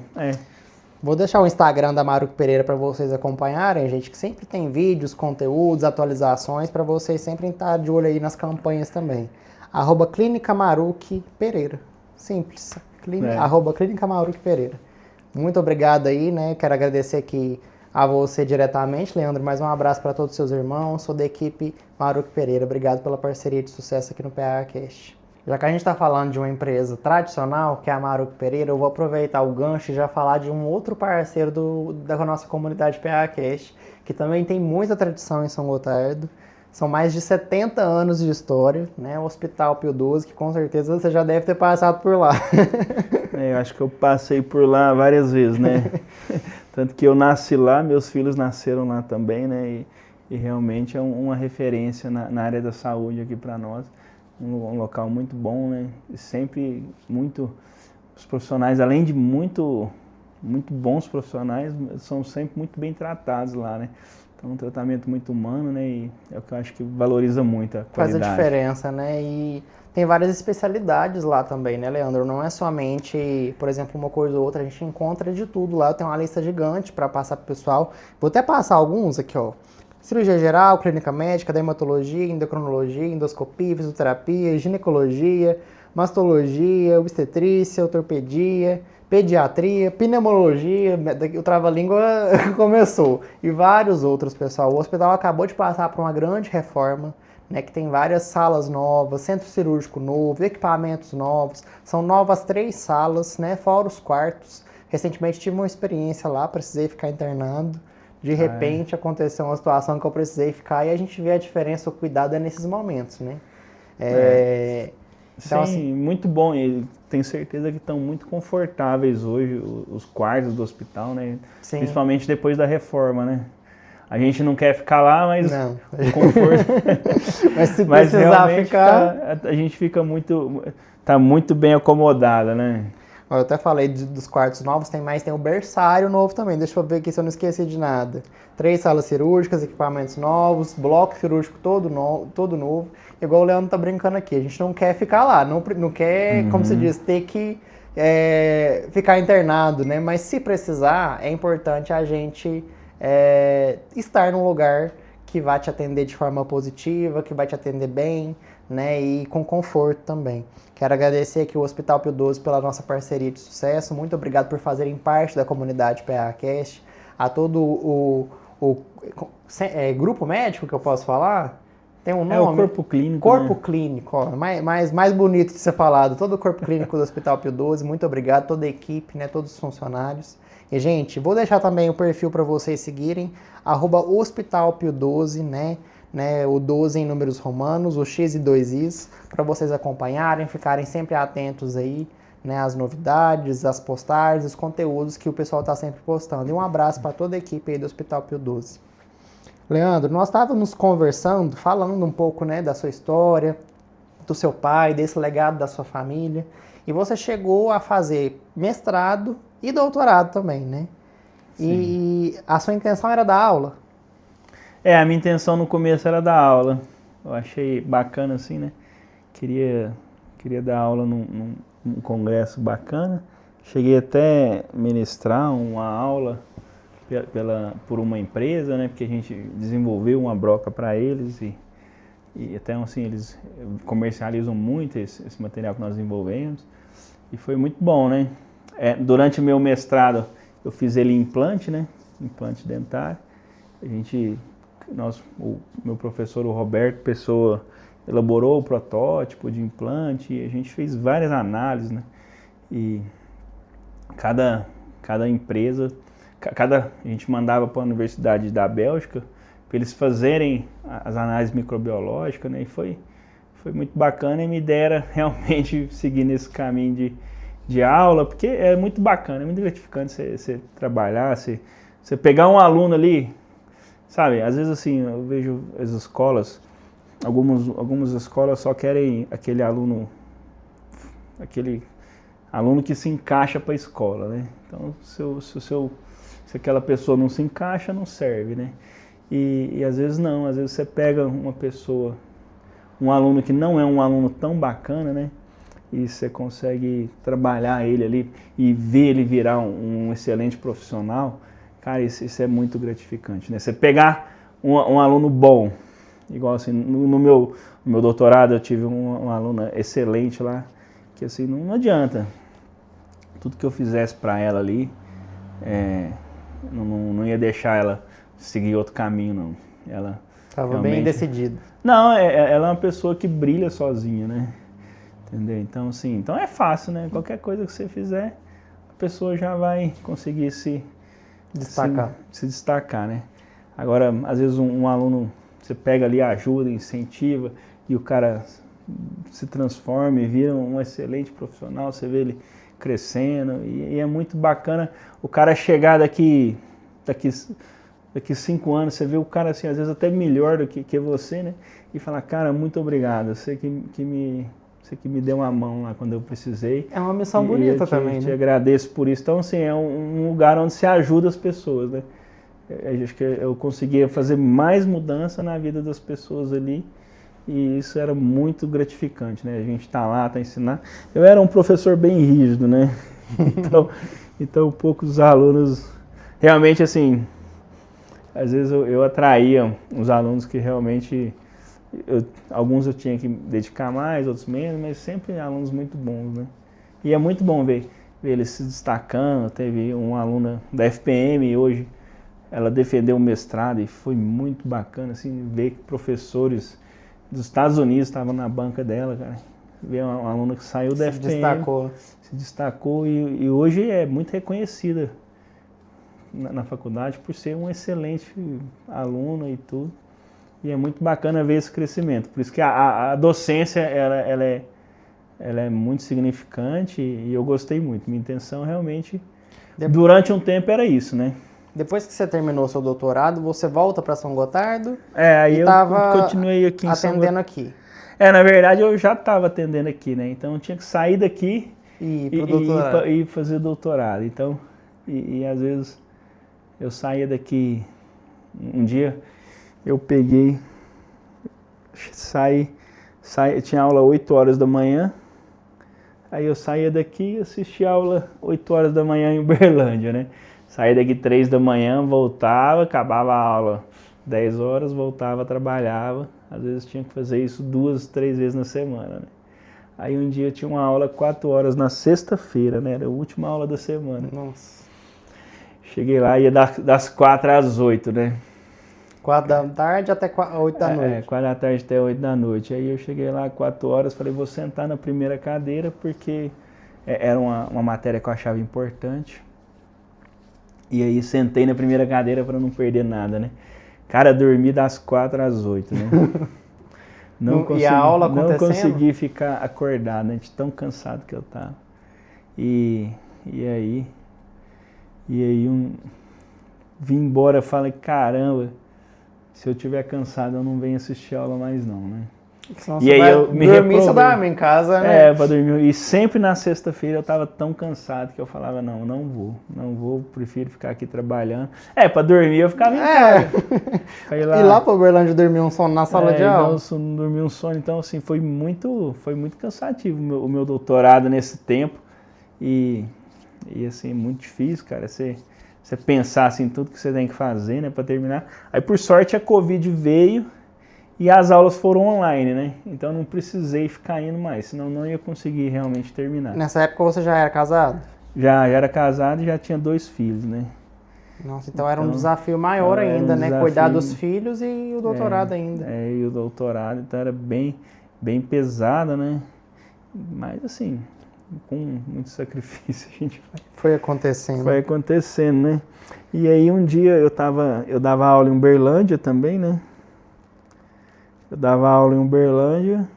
Speaker 1: Vou deixar o Instagram da Maruc Pereira para vocês acompanharem, gente, que sempre tem vídeos, conteúdos, atualizações, para vocês sempre estar de olho aí nas campanhas também. @Clínica Maruc Pereira. Simples. @Clínica Maruc Pereira. Muito obrigado aí, né? Quero agradecer aqui a você diretamente, Leandro. Mais um abraço para todos os seus irmãos. Sou da equipe Maruc Pereira. Obrigado pela parceria de sucesso aqui no PHcast. Já que a gente está falando de uma empresa tradicional, que é a Maruc Pereira, eu vou aproveitar o gancho e já falar de um outro parceiro da nossa comunidade PHcast, que também tem muita tradição em São Gotardo. São mais de 70 anos de história, né? O Hospital Pio XII, que com certeza você já deve ter passado por lá.
Speaker 2: Eu acho que eu passei por lá várias vezes, né? Tanto que eu nasci lá, meus filhos nasceram lá também, né? E realmente é uma referência na área da saúde aqui para nós. Um local muito bom, né? E sempre os profissionais, além de muito bons profissionais, são sempre muito bem tratados lá, né? Então, um tratamento muito humano, né? E é o que eu acho que valoriza muito a qualidade.
Speaker 1: Faz a diferença, né? E tem várias especialidades lá também, né, Leandro? Não é somente, por exemplo, uma coisa ou outra, a gente encontra de tudo lá. Eu tenho uma lista gigante para passar para o pessoal. Vou até passar alguns aqui, ó. Cirurgia geral, clínica médica, dermatologia, endocrinologia, endoscopia, fisioterapia, ginecologia, mastologia, obstetrícia, ortopedia, pediatria, pneumologia, o trava-língua começou, e vários outros, pessoal. O hospital acabou de passar por uma grande reforma, né, que tem várias salas novas, centro cirúrgico novo, equipamentos novos, são novas 3 salas, né, fora os quartos. Recentemente tive uma experiência lá, precisei ficar internado. De repente aconteceu uma situação que eu precisei ficar e a gente vê a diferença, o cuidado é nesses momentos, né?
Speaker 2: Então, sim, assim, muito bom. E tenho certeza que estão muito confortáveis hoje os quartos do hospital, né? Sim. Principalmente depois da reforma, né? A gente não quer ficar lá, mas o conforto...
Speaker 1: mas se precisar ficar...
Speaker 2: A gente fica tá muito bem acomodado, né?
Speaker 1: Eu até falei dos quartos novos, tem o berçário novo também. Deixa eu ver aqui se eu não esqueci de nada. 3 salas cirúrgicas, equipamentos novos, bloco cirúrgico todo novo. Igual o Leandro tá brincando aqui, a gente não quer ficar lá, não quer, como se diz, ter que ficar internado, né? Mas se precisar, é importante a gente estar num lugar que vai te atender de forma positiva, que vai te atender bem, né? E com conforto também. Quero agradecer aqui o Hospital Pio XII pela nossa parceria de sucesso. Muito obrigado por fazerem parte da comunidade PHcast. A todo o grupo médico que eu posso falar, tem um nome?
Speaker 2: O corpo clínico.
Speaker 1: Corpo clínico, ó, mais bonito de ser falado. Todo o corpo clínico do Hospital Pio XII, muito obrigado. Toda a equipe, né, todos os funcionários. E, gente, vou deixar também o perfil para vocês seguirem, @Hospital Pio XII, né? O 12 em números romanos, o X e 2 Is, para vocês acompanharem, ficarem sempre atentos aí, né, às novidades, às postagens, os conteúdos que o pessoal está sempre postando. E um abraço para toda a equipe aí do Hospital Pio XII. Leandro, nós estávamos conversando, falando um pouco, né, da sua história, do seu pai, desse legado da sua família, e você chegou a fazer mestrado e doutorado também, né? Sim. E a sua intenção era dar aula?
Speaker 2: A minha intenção no começo era dar aula. Eu achei bacana assim, né? Queria dar aula num congresso bacana. Cheguei até a ministrar uma aula por uma empresa, né? Porque a gente desenvolveu uma broca para eles e até assim, eles comercializam muito esse material que nós desenvolvemos. E foi muito bom, né? Durante o meu mestrado, eu fiz ele em implante, né? Implante dentário. O meu professor, o Roberto Pessoa, elaborou o protótipo de implante e a gente fez várias análises, né? E cada empresa, a gente mandava para a Universidade da Bélgica para eles fazerem as análises microbiológicas, né? E foi muito bacana e me dera realmente seguir nesse caminho de aula, porque é muito bacana, é muito gratificante você trabalhar, você pegar um aluno ali, sabe? Às vezes assim, eu vejo as escolas, algumas escolas só querem aquele aluno que se encaixa para a escola, né? Então, se aquela pessoa não se encaixa, não serve, né? E às vezes não, às vezes você pega uma pessoa, um aluno que não é um aluno tão bacana, né? E você consegue trabalhar ele ali e ver ele virar um excelente profissional, cara, isso é muito gratificante, né? Você pegar um aluno bom, igual assim, no meu doutorado eu tive uma aluna excelente lá, que assim, não adianta. Tudo que eu fizesse para ela ali, não ia deixar ela seguir outro caminho, não. Ela
Speaker 1: Estava
Speaker 2: realmente...
Speaker 1: bem decidido.
Speaker 2: Não, ela é uma pessoa que brilha sozinha, né? Entendeu? Então, assim, então é fácil, né? Qualquer coisa que você fizer, a pessoa já vai conseguir se destacar, né? Agora, às vezes um aluno, você pega ali, ajuda, incentiva, e o cara se transforma e vira um excelente profissional, você vê ele crescendo, e é muito bacana o cara chegar daqui 5 anos, você vê o cara assim, às vezes até melhor do que você, né? E falar, cara, muito obrigado, você que me deu uma mão lá quando eu precisei.
Speaker 1: É uma missão bonita também, né?
Speaker 2: Eu te agradeço por isso. Então, assim, é um lugar onde se ajuda as pessoas, né? Acho que eu conseguia fazer mais mudança na vida das pessoas ali, e isso era muito gratificante, né? A gente tá lá, tá ensinando. Eu era um professor bem rígido, né? Então poucos alunos, realmente assim, às vezes eu atraía uns alunos que realmente, alguns eu tinha que dedicar mais, outros menos, mas sempre alunos muito bons, né? E é muito bom ver eles se destacando. Teve uma aluna da FPM hoje, ela defendeu o mestrado e foi muito bacana, assim, ver que professores dos Estados Unidos estavam na banca dela, cara. Ver uma aluna que saiu da FPM, se destacou e hoje é muito reconhecida na faculdade por ser um excelente aluno e tudo. E é muito bacana ver esse crescimento. Por isso que a docência, ela é muito significante e eu gostei muito. Minha intenção realmente, durante um tempo, era isso, né?
Speaker 1: Depois que você terminou seu doutorado, você volta para São Gotardo?
Speaker 2: Aí eu continuei aqui em São Gotardo.
Speaker 1: Atendendo aqui.
Speaker 2: Na verdade eu já estava atendendo aqui, né? Então eu tinha que sair daqui e fazer doutorado. Então, e às vezes eu saía daqui, um dia eu peguei, tinha aula 8 horas da manhã, aí eu saía daqui e assistia a aula 8 horas da manhã em Uberlândia, né? Saía daqui 3 da manhã, voltava, acabava a aula 10 horas, voltava, trabalhava. Às vezes tinha que fazer isso 2, 3 vezes na semana, né? Aí um dia eu tinha uma aula 4 horas na sexta-feira, né? Era a última aula da semana.
Speaker 1: Nossa.
Speaker 2: Cheguei lá, ia das 4 às 8, né?
Speaker 1: 4 da tarde até 8 da noite.
Speaker 2: 4 da tarde até 8 da noite. Aí eu cheguei lá 4 horas, falei, vou sentar na primeira cadeira, porque era uma matéria que eu achava importante. E aí sentei na primeira cadeira para não perder nada, né? Cara, dormi das 4 às 8, né?
Speaker 1: E a aula acontecendo?
Speaker 2: Não consegui ficar acordado, né? De tão cansado que eu tava. E aí vim embora, falei, caramba, se eu tiver cansado eu não venho assistir a aula mais não, né?
Speaker 1: Senão e aí eu me reprovei. Você dorme em casa, né?
Speaker 2: Pra dormir. E sempre na sexta-feira eu tava tão cansado que eu falava, não vou, prefiro ficar aqui trabalhando. Pra dormir eu ficava em casa.
Speaker 1: E lá pra Uberlândia dormir um sono na sala de aula?
Speaker 2: Não, dormi um sono, então assim, foi muito cansativo o meu doutorado nesse tempo. E assim, muito difícil, cara, você pensar assim, tudo que você tem que fazer, né, pra terminar. Aí por sorte a Covid veio e as aulas foram online, né? Então não precisei ficar indo mais, senão não ia conseguir realmente terminar.
Speaker 1: Nessa época você já era casado?
Speaker 2: Já era casado e já tinha 2 filhos, né?
Speaker 1: Nossa, então era um desafio maior ainda, né? Cuidar dos filhos e o doutorado ainda.
Speaker 2: E o doutorado, então era bem pesado, né? Mas assim, com muito sacrifício a gente
Speaker 1: Foi acontecendo.
Speaker 2: foi acontecendo, né? E aí um dia eu dava aula em Uberlândia também, né? Eu dava aula em Uberlândia,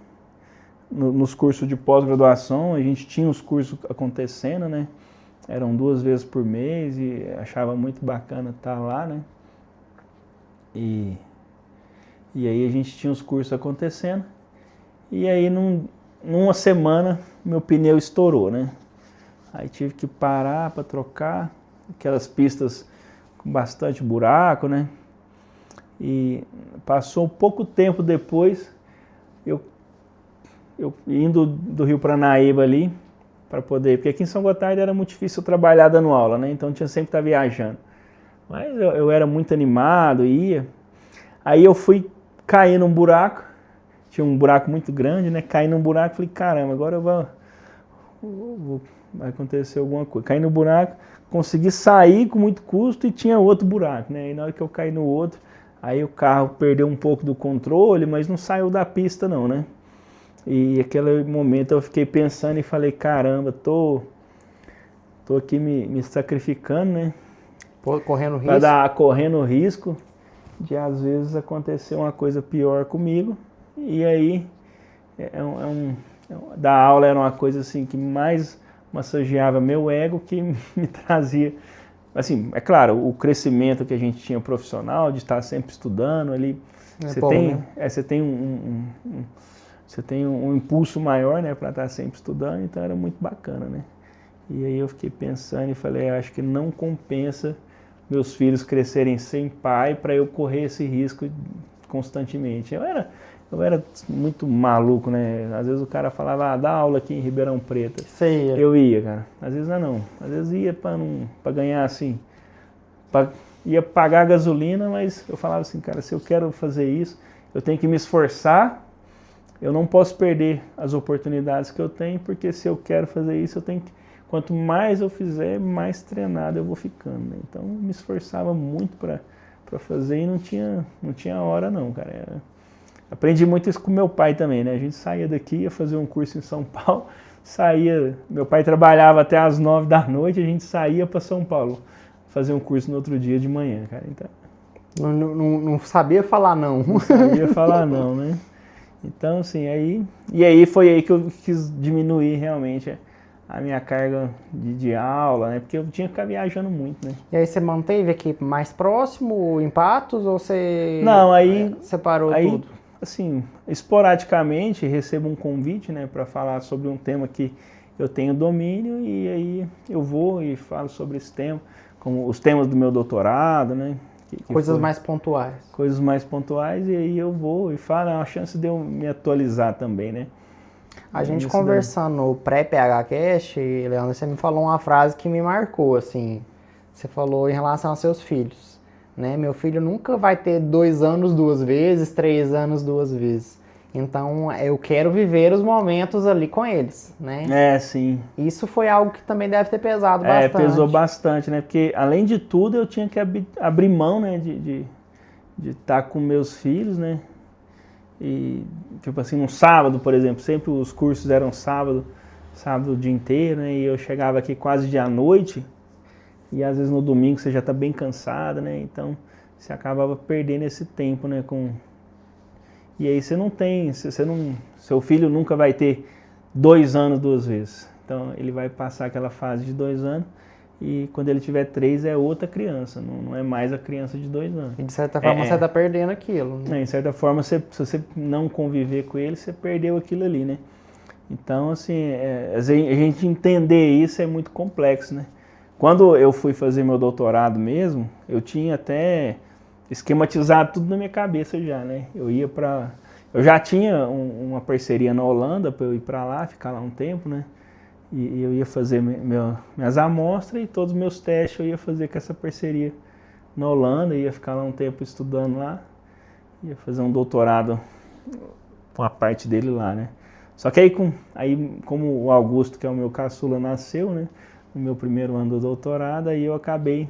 Speaker 2: nos cursos de pós-graduação, a gente tinha os cursos acontecendo, né? Eram 2 vezes por mês e achava muito bacana estar lá, né? E aí a gente tinha os cursos acontecendo. E aí numa semana meu pneu estourou, né? Aí tive que parar para trocar, aquelas pistas com bastante buraco, né? E passou pouco tempo depois, eu indo do Rio Paranaíba ali, para poder, porque aqui em São Gotardo era muito difícil trabalhar dando aula, né? Então tinha sempre que estar viajando. Mas eu era muito animado, ia. Aí eu fui cair num buraco, tinha um buraco muito grande, né? Caí num buraco, falei, caramba, agora vai acontecer alguma coisa. Caí no buraco, consegui sair com muito custo e tinha outro buraco, né? E na hora que eu caí no outro, aí o carro perdeu um pouco do controle, mas não saiu da pista não, né? E aquele momento eu fiquei pensando e falei, caramba, tô aqui me sacrificando, né?
Speaker 1: Correndo risco.
Speaker 2: Correndo risco de às vezes acontecer uma coisa pior comigo. E aí dar aula era uma coisa assim que mais massageava meu ego, que me trazia, assim, é claro, o crescimento que a gente tinha profissional, de estar sempre estudando ali, você tem um impulso maior, né, para estar sempre estudando, então era muito bacana, né? E aí eu fiquei pensando e falei, acho que não compensa meus filhos crescerem sem pai para eu correr esse risco constantemente. Eu era muito maluco, né? Às vezes o cara falava, dá aula aqui em Ribeirão Preto.
Speaker 1: Sei.
Speaker 2: Eu ia, cara. Às vezes não. Às vezes ia para ganhar assim, ia pagar a gasolina, mas eu falava assim, cara, se eu quero fazer isso, eu tenho que me esforçar. Eu não posso perder as oportunidades que eu tenho, porque se eu quero fazer isso, eu tenho que, quanto mais eu fizer, mais treinado eu vou ficando, né? Então, eu me esforçava muito para fazer e não tinha hora não, cara. Aprendi muito isso com meu pai também, né? A gente saía daqui, ia fazer um curso em São Paulo, meu pai trabalhava até às 9 da noite, a gente saía para São Paulo fazer um curso no outro dia de manhã, cara. Então,
Speaker 1: não sabia falar não.
Speaker 2: Não sabia falar não, né? Então, assim, foi aí que eu quis diminuir realmente a minha carga de aula, né? Porque eu tinha que ficar viajando muito, né?
Speaker 1: E aí você manteve aqui mais próximo, em Patos, ou você
Speaker 2: Não, aí
Speaker 1: separou tudo?
Speaker 2: Assim, esporadicamente recebo um convite, né, para falar sobre um tema que eu tenho domínio, e aí eu vou e falo sobre esse tema, como os temas do meu doutorado, né?
Speaker 1: Coisas mais pontuais.
Speaker 2: Coisas mais pontuais, e aí eu vou e falo, é uma chance de eu me atualizar também, né?
Speaker 1: A gente conversando no pré-PHcast, Leandro, você me falou uma frase que me marcou, assim, você falou em relação aos seus filhos, né? Meu filho nunca vai ter 2 anos 2 vezes, 3 anos 2 vezes. Então, eu quero viver os momentos ali com eles, né?
Speaker 2: É, sim.
Speaker 1: Isso foi algo que também deve ter pesado bastante.
Speaker 2: Pesou bastante, né? Porque, além de tudo, eu tinha que abrir mão, né? De estar com meus filhos, né? E, tipo assim, um sábado, por exemplo, sempre os cursos eram sábado o dia inteiro, né? E eu chegava aqui quase de à noite, e às vezes no domingo você já está bem cansado, né? Então, você acabava perdendo esse tempo, né? E aí seu filho nunca vai ter 2 anos 2 vezes. Então ele vai passar aquela fase de 2 anos e quando ele tiver 3 é outra criança, não é mais a criança de 2 anos.
Speaker 1: E de certa forma você está perdendo aquilo, né?
Speaker 2: De certa forma, se você não conviver com ele, você perdeu aquilo ali, né? Então, assim, a gente entender isso é muito complexo, né? Quando eu fui fazer meu doutorado mesmo, eu tinha até esquematizado tudo na minha cabeça já, né? Eu já tinha uma parceria na Holanda para eu ir para lá, ficar lá um tempo, né? E eu ia fazer minhas amostras e todos os meus testes eu ia fazer com essa parceria na Holanda, ia ficar lá um tempo estudando lá, ia fazer um doutorado com a parte dele lá, né? Só que aí como o Augusto, que é o meu caçula, nasceu, né? No meu primeiro ano do doutorado, aí eu acabei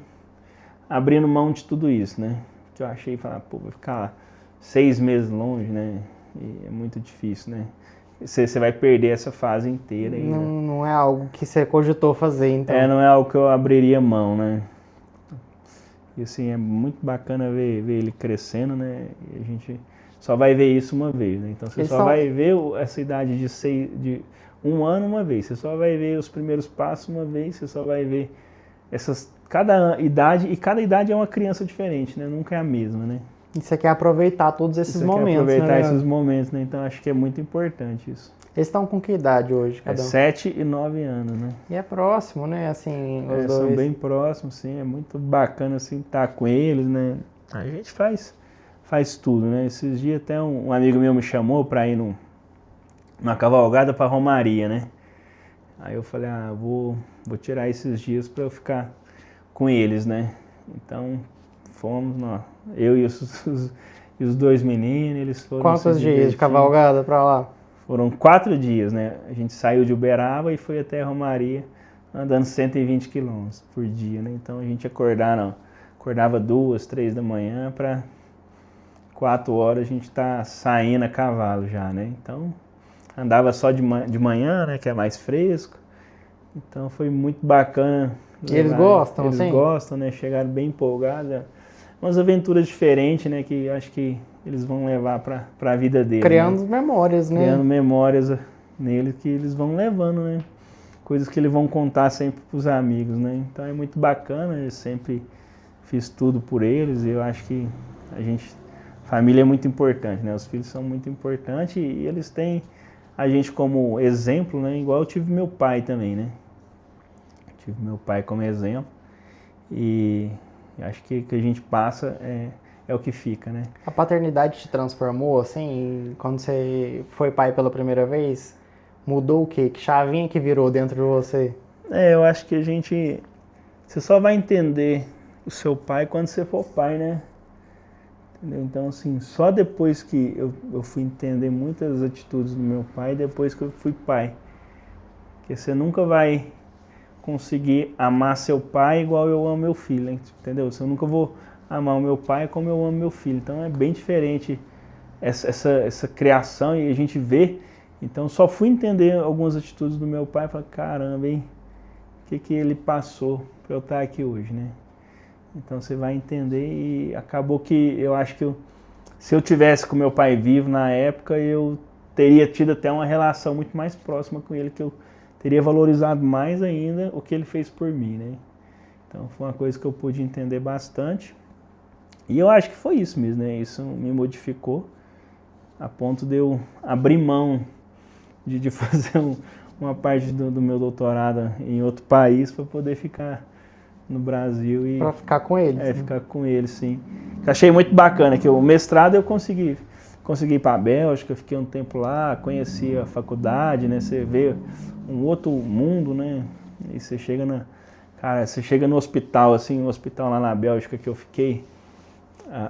Speaker 2: abrindo mão de tudo isso, né? Que eu achei, falar, vou ficar 6 meses longe, né? E é muito difícil, né? você vai perder essa fase inteira aí, né?
Speaker 1: Não é algo que você cogitou fazer, então.
Speaker 2: Não é algo que eu abriria mão, né? E assim, é muito bacana ver ele crescendo, né? E a gente só vai ver isso uma vez, né? Então você só vai ver essa idade de 1 ano uma vez, você só vai ver os primeiros passos uma vez, você só vai ver cada idade, e cada idade é uma criança diferente, né? Nunca é a mesma, né?
Speaker 1: E você quer aproveitar todos esses momentos,
Speaker 2: quer aproveitar
Speaker 1: né?
Speaker 2: esses momentos, né? Então acho que é muito importante isso.
Speaker 1: Eles estão com que idade hoje, cada um?
Speaker 2: 7 e 9 anos, né?
Speaker 1: E é próximo, né? Assim, os dois.
Speaker 2: São bem próximos, sim. É muito bacana, assim, estar com eles, né? A gente faz tudo, né? Esses dias até um amigo meu me chamou para ir numa cavalgada para Romaria, né? Aí eu falei, vou tirar esses dias para eu ficar com eles, né? Então, fomos, eu e os 2 meninos, eles foram...
Speaker 1: Quantos dias de cavalgada para lá?
Speaker 2: Foram 4 dias, né? A gente saiu de Uberaba e foi até Romaria, andando 120 quilômetros por dia, né? Então a gente acordava 2, 3 da manhã para 4 horas a gente tá saindo a cavalo já, né? Então andava só de manhã, né? Que é mais fresco. Então foi muito bacana.
Speaker 1: E eles gostam,
Speaker 2: assim? Eles gostam, né? Chegaram bem empolgados. Umas aventuras diferentes, né? Que acho que eles vão levar para a vida deles.
Speaker 1: Criando memórias, né?
Speaker 2: Criando memórias neles que eles vão levando, né? Coisas que eles vão contar sempre para os amigos, né? Então é muito bacana, eu sempre fiz tudo por eles e eu acho que família é muito importante, né? Os filhos são muito importantes e eles têm a gente como exemplo, né? Igual eu tive meu pai também, né? Tive meu pai como exemplo e acho que o que a gente passa é o que fica, né?
Speaker 1: A paternidade te transformou, assim, quando você foi pai pela primeira vez? Mudou o quê? Que chavinha que virou dentro de você?
Speaker 2: Eu acho que você só vai entender o seu pai quando você for pai, né? Entendeu? Então, assim, só depois que eu fui entender muitas atitudes do meu pai, depois que eu fui pai. Porque você nunca vai conseguir amar seu pai igual eu amo meu filho, hein? Entendeu? Eu nunca vou amar o meu pai como eu amo meu filho. Então é bem diferente essa criação e a gente vê. Então só fui entender algumas atitudes do meu pai e falei, caramba, hein? O que ele passou para eu estar aqui hoje, né? Então você vai entender e acabou que eu acho que se eu tivesse com meu pai vivo na época, eu teria tido até uma relação muito mais próxima com ele, que eu teria valorizado mais ainda o que ele fez por mim, né? Então foi uma coisa que eu pude entender bastante. E eu acho que foi isso mesmo, né? Isso me modificou a ponto de eu abrir mão de fazer uma parte do meu doutorado em outro país para poder ficar no Brasil e...
Speaker 1: Para ficar com eles.
Speaker 2: Né? Ficar com eles, sim. Achei muito bacana que o mestrado eu consegui ir para a Bélgica, fiquei um tempo lá, conheci a faculdade, né? Você vê um outro mundo, né? E você chega no hospital, assim, um hospital lá na Bélgica que eu fiquei,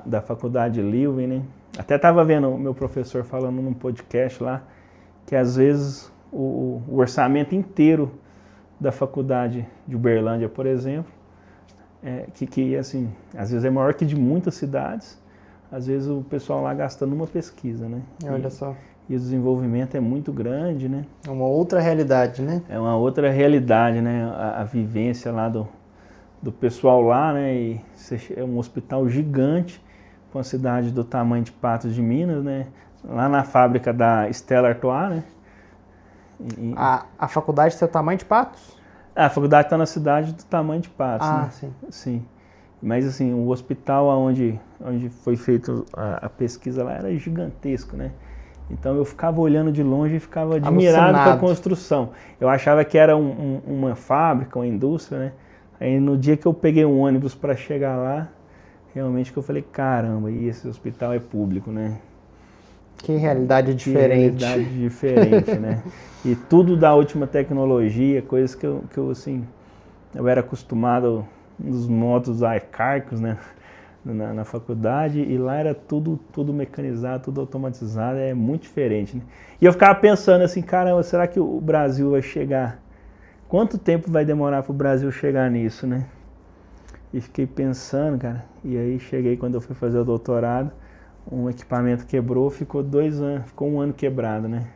Speaker 2: da faculdade Leuven, né? Até estava vendo o meu professor falando num podcast lá, que às vezes o orçamento inteiro da faculdade de Uberlândia, por exemplo, que assim, às vezes é maior que de muitas cidades, às vezes o pessoal lá gasta numa pesquisa, né?
Speaker 1: Olha só.
Speaker 2: E o desenvolvimento é muito grande, né?
Speaker 1: É uma outra realidade, né?
Speaker 2: É uma outra realidade, né? A vivência lá do pessoal lá, né? E é um hospital gigante, com uma cidade do tamanho de Patos de Minas, né? Lá na fábrica da Stella Artois, né?
Speaker 1: A faculdade tem o tamanho de Patos?
Speaker 2: A faculdade está na cidade do tamanho de Patos, né?
Speaker 1: Sim.
Speaker 2: Sim. Mas assim, o hospital onde foi feita a pesquisa lá era gigantesco, né? Então eu ficava olhando de longe e ficava admirado com a construção. Eu achava que era uma fábrica, uma indústria, né? Aí no dia que eu peguei um ônibus para chegar lá, realmente que eu falei, caramba, e esse hospital é público, né?
Speaker 1: Que realidade diferente.
Speaker 2: Que realidade diferente, né? E tudo da última tecnologia, coisas que eu assim, eu era acostumado nos modos arcaicos, né? Na faculdade, e lá era tudo mecanizado, tudo automatizado, é muito diferente, né? E eu ficava pensando assim, caramba, será que o Brasil vai chegar? Quanto tempo vai demorar para o Brasil chegar nisso, né? E fiquei pensando, cara, e aí cheguei quando eu fui fazer o doutorado, um equipamento quebrou, ficou 2 anos, ficou 1 ano quebrado, né?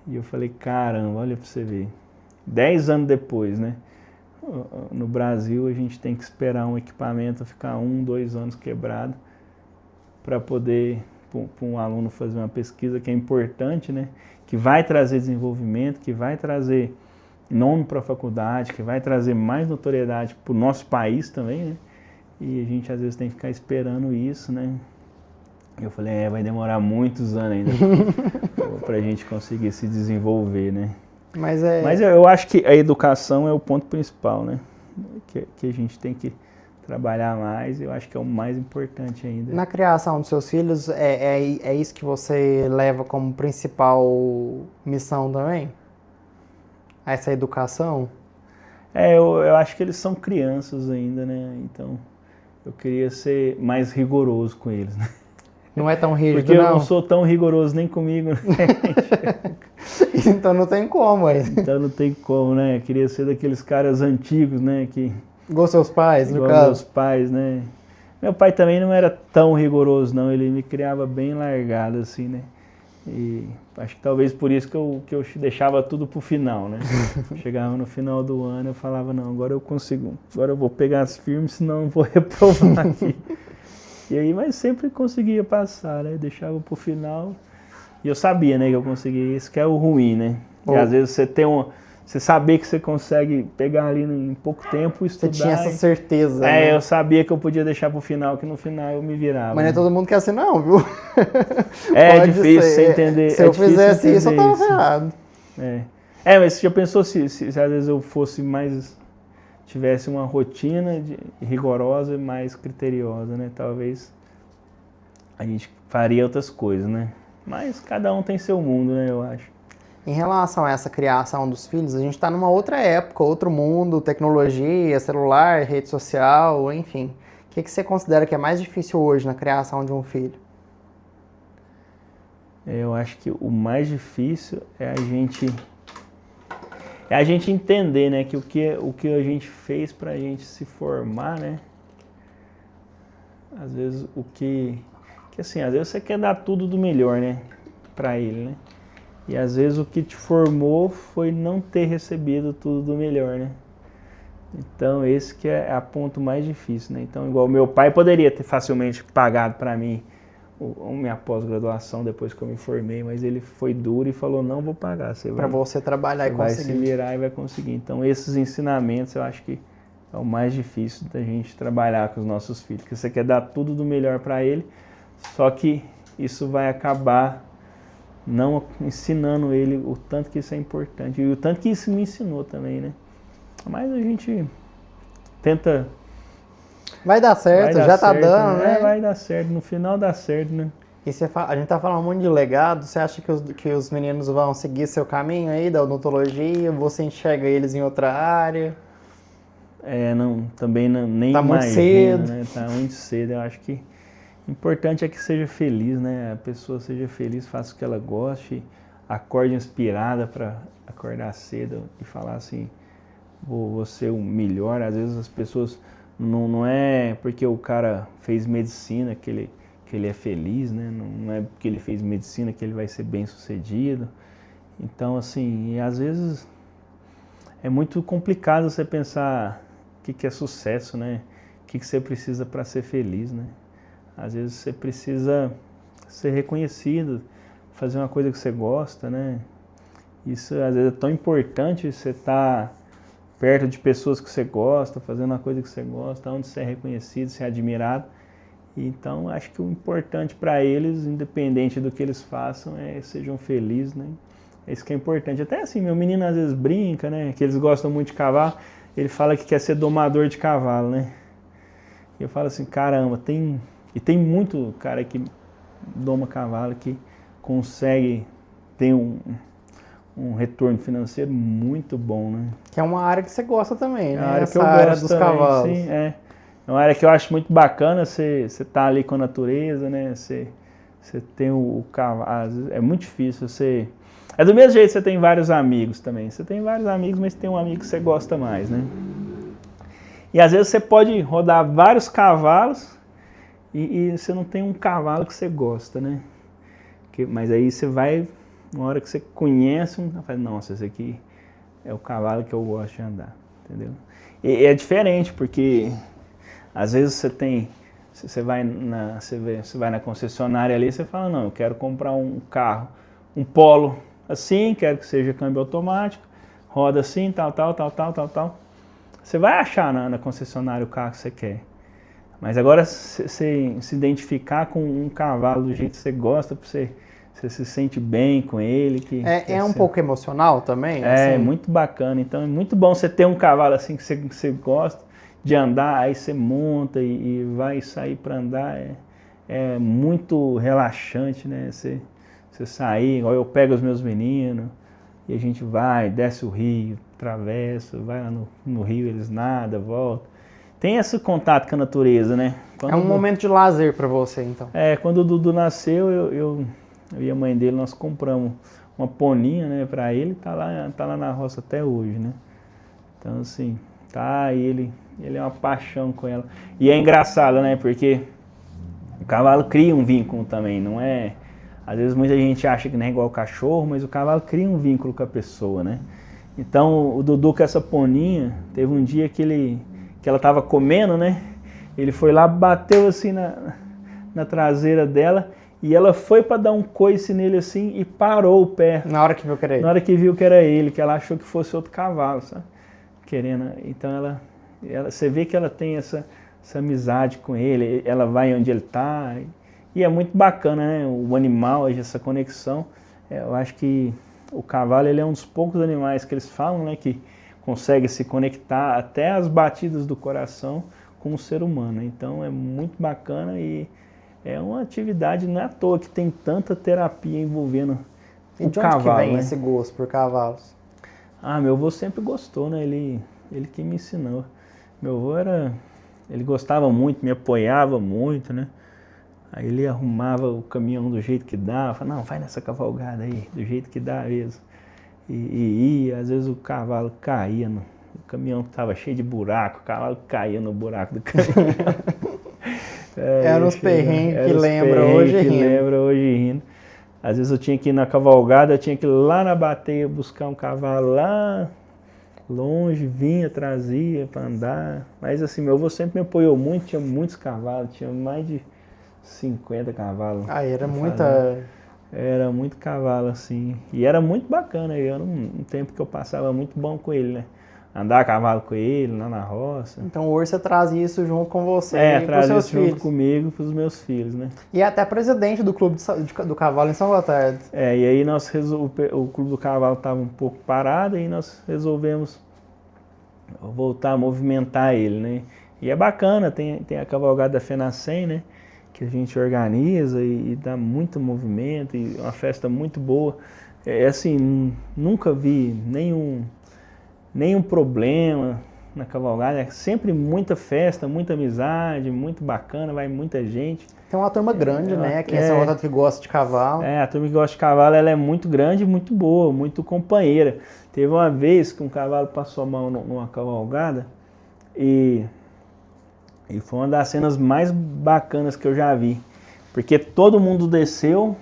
Speaker 2: E eu falei, caramba, olha pra você ver. 10 anos depois, né? No Brasil a gente tem que esperar um equipamento ficar 1, 2 anos quebrado para poder, para um aluno fazer uma pesquisa que é importante, né? Que vai trazer desenvolvimento, que vai trazer nome para a faculdade, que vai trazer mais notoriedade para o nosso país também, né? E a gente às vezes tem que ficar esperando isso, né? Eu falei, vai demorar muitos anos ainda para a gente conseguir se desenvolver, né? Mas eu acho que a educação é o ponto principal, né? Que a gente tem que trabalhar mais, eu acho que é o mais importante ainda.
Speaker 1: Na criação dos seus filhos, é isso que você leva como principal missão também? Essa educação?
Speaker 2: Eu acho que eles são crianças ainda, né? Então, eu queria ser mais rigoroso com eles, né?
Speaker 1: Não é tão rígido,
Speaker 2: porque eu não sou tão rigoroso nem comigo, né?
Speaker 1: Então não tem como, aí.
Speaker 2: Então não tem como, né? Eu queria ser daqueles caras antigos, né?
Speaker 1: Igual seus pais, no
Speaker 2: igual
Speaker 1: caso.
Speaker 2: meus pais, né? Meu pai também não era tão rigoroso, não. Ele me criava bem largado, assim, né? E acho que talvez por isso que eu deixava tudo pro final, né? Chegava no final do ano, eu falava, não, agora eu consigo. Agora eu vou pegar as firmes, senão eu vou reprovar aqui. E aí, mas sempre conseguia passar, né? Deixava pro final. E eu sabia, né, que eu conseguia. Isso que é o ruim, né? E às vezes você saber que você consegue pegar ali em pouco tempo, estudar.
Speaker 1: Você tinha essa certeza, né?
Speaker 2: Eu sabia que eu podia deixar pro final, que no final eu me virava.
Speaker 1: Mas não é todo mundo que é assim não, viu?
Speaker 2: É difícil você entender.
Speaker 1: Se eu fizesse isso, eu tava errado.
Speaker 2: Mas você já pensou se às vezes eu fosse mais... tivesse uma rotina rigorosa e mais criteriosa, né? Talvez a gente faria outras coisas, né? Mas cada um tem seu mundo, né? Eu acho.
Speaker 1: Em relação a essa criação dos filhos, a gente está numa outra época, outro mundo, tecnologia, celular, rede social, enfim. O que você considera que é mais difícil hoje na criação de um filho?
Speaker 2: Eu acho que o mais difícil é a gente entender, né, que o que a gente fez pra gente se formar, né? Às vezes assim, às vezes você quer dar tudo do melhor, né, pra ele, né? E às vezes o que te formou foi não ter recebido tudo do melhor, né? Então esse que é a ponto mais difícil, né? Então, igual meu pai poderia ter facilmente pagado pra mim minha pós-graduação depois que eu me formei, mas ele foi duro e falou, não vou pagar.
Speaker 1: Para você trabalhar e conseguir.
Speaker 2: Vai se virar e vai conseguir. Então esses ensinamentos eu acho que é o mais difícil da gente trabalhar com os nossos filhos, porque você quer dar tudo do melhor para ele, só que isso vai acabar não ensinando ele o tanto que isso é importante e o tanto que isso me ensinou também, né? Mas a gente tenta...
Speaker 1: Vai dar certo, já tá dando, né?
Speaker 2: Vai dar certo, no final dá certo, né?
Speaker 1: E a gente tá falando muito de legado, você acha que os meninos vão seguir seu caminho aí da odontologia? Você enxerga eles em outra área?
Speaker 2: Também não, nem
Speaker 1: tá
Speaker 2: imagino,
Speaker 1: muito cedo.
Speaker 2: Né? Tá muito cedo, eu acho que o importante é que seja feliz, né? A pessoa seja feliz, faça o que ela goste, acorde inspirada para acordar cedo e falar assim, vou ser o melhor. Às vezes as pessoas, não é porque o cara fez medicina que ele é feliz, né? Não é porque ele fez medicina que ele vai ser bem sucedido. Então, assim, e às vezes é muito complicado você pensar o que é sucesso, né? O que você precisa para ser feliz, né? Às vezes você precisa ser reconhecido, fazer uma coisa que você gosta, né? Isso às vezes é tão importante, você estar perto de pessoas que você gosta, fazendo uma coisa que você gosta, onde você é reconhecido, você é admirado. Então, acho que o importante para eles, independente do que eles façam, é que sejam felizes, né? É isso que é importante. Até assim, meu menino às vezes brinca, né? Que eles gostam muito de cavalo. Ele fala que quer ser domador de cavalo, né? E eu falo assim, caramba, tem muito cara que doma cavalo que consegue ter um retorno financeiro muito bom, né?
Speaker 1: Que é uma área que você gosta também, né?
Speaker 2: É a área
Speaker 1: Essa área dos
Speaker 2: também,
Speaker 1: cavalos.
Speaker 2: Sim, é uma área que eu acho muito bacana, você tá ali com a natureza, né? Você tem o cavalo, é muito difícil você... É do mesmo jeito que você tem vários amigos também. Você tem vários amigos, mas tem um amigo que você gosta mais, né? E às vezes você pode rodar vários cavalos e você não tem um cavalo que você gosta, né? Mas aí você vai uma hora que você conhece, fala, nossa, esse aqui é o cavalo que eu gosto de andar, entendeu? E é diferente, porque às vezes você vai na concessionária ali, você fala, não, eu quero comprar um carro, um Polo assim, quero que seja câmbio automático, roda assim, tal. Você vai achar na concessionária o carro que você quer. Mas agora você se identificar com um cavalo do jeito que você gosta, você se sente bem com ele.
Speaker 1: É um pouco emocional também?
Speaker 2: É,
Speaker 1: assim?
Speaker 2: muito bacana. Então é muito bom você ter um cavalo assim que você gosta de andar, aí você monta e vai sair para andar. É muito relaxante, né? Você sair, igual eu pego os meus meninos e a gente vai, desce o rio, atravessa, vai lá no rio, eles nadam, voltam. Tem esse contato com a natureza, né?
Speaker 1: É um momento de lazer para você, então.
Speaker 2: Quando o Dudu nasceu, eu e a mãe dele, nós compramos uma poninha, né, para ele, tá lá na roça até hoje, né? Então, assim, ele é uma paixão com ela. E é engraçado, né, porque o cavalo cria um vínculo também, não é... Às vezes muita gente acha que não é igual o cachorro, mas o cavalo cria um vínculo com a pessoa, né? Então, o Dudu com essa poninha, teve um dia que ela tava comendo, né? Ele foi lá, bateu assim na traseira dela e ela foi para dar um coice nele assim e parou o pé.
Speaker 1: Na hora que viu que era ele?
Speaker 2: Na hora que viu que era ele, que ela achou que fosse outro cavalo, sabe? Querendo. Então você vê que ela tem essa amizade com ele, ela vai onde ele tá. E é muito bacana, né? O animal, essa conexão. Eu acho que o cavalo ele é um dos poucos animais que eles falam, né? Que consegue se conectar até as batidas do coração com o ser humano. Então é muito bacana e é uma atividade, não é à toa que tem tanta terapia envolvendo o cavalo. E de onde que vem
Speaker 1: esse gosto por cavalos?
Speaker 2: Meu avô sempre gostou, né? Ele que me ensinou. Meu avô ele gostava muito, me apoiava muito, né? Aí ele arrumava o caminhão do jeito que dá, falava, não, vai nessa cavalgada aí, do jeito que dá mesmo. E às vezes o cavalo caía, o caminhão estava cheio de buraco, o cavalo caía no buraco do caminhão.
Speaker 1: Eram os perrengues que lembra hoje rindo.
Speaker 2: Às vezes eu tinha que ir na cavalgada, eu tinha que ir lá na bateia buscar um cavalo lá longe, vinha, trazia para andar. Mas assim, meu avô sempre me apoiou muito, tinha muitos cavalos, tinha mais de 50 cavalos. Era muito cavalo, assim. E era muito bacana, era um tempo que eu passava muito bom com ele, né? Andar a cavalo com ele, lá na roça.
Speaker 1: Então hoje você traz isso junto com você e com
Speaker 2: traz
Speaker 1: seus
Speaker 2: isso
Speaker 1: filhos.
Speaker 2: Junto comigo e com os meus filhos, né?
Speaker 1: E até presidente do Clube do Cavalo em São Gotardo.
Speaker 2: E aí o Clube do Cavalo estava um pouco parado e nós resolvemos voltar a movimentar ele, né? E é bacana, tem a cavalgada da FENACEM, né? Que a gente organiza e dá muito movimento e uma muito boa. Assim, nunca vi nenhum problema na cavalgada, é sempre muita festa, muita amizade, muito bacana, vai muita gente.
Speaker 1: Tem uma turma grande, né? Quem é São Gotardo que gosta de cavalo.
Speaker 2: A turma que gosta de cavalo, ela é muito grande, muito boa, muito companheira. Teve uma vez que um cavalo passou a mão numa cavalgada e foi uma das cenas mais bacanas que eu já vi. Porque todo mundo desceu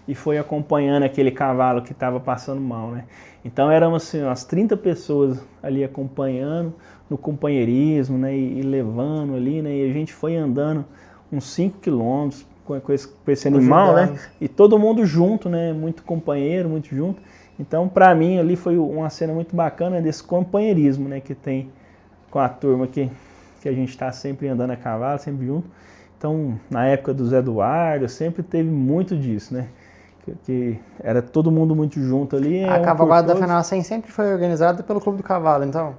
Speaker 2: e foi acompanhando aquele cavalo que estava passando mal, né? Então éramos assim, umas 30 pessoas ali acompanhando no companheirismo, né? E levando ali, né? E a gente foi andando uns 5 quilômetros com esse animal, né? E todo mundo junto, né? Muito companheiro, muito junto. Então, para mim, ali foi uma cena muito bacana desse companheirismo, né? Que tem com a turma que a gente está sempre andando a cavalo, sempre junto. Então, na época do Zé Eduardo, sempre teve muito disso, né? Que era todo mundo muito junto ali.
Speaker 1: A cavalgada da FENACEM sempre foi organizada pelo Clube do Cavalo, então?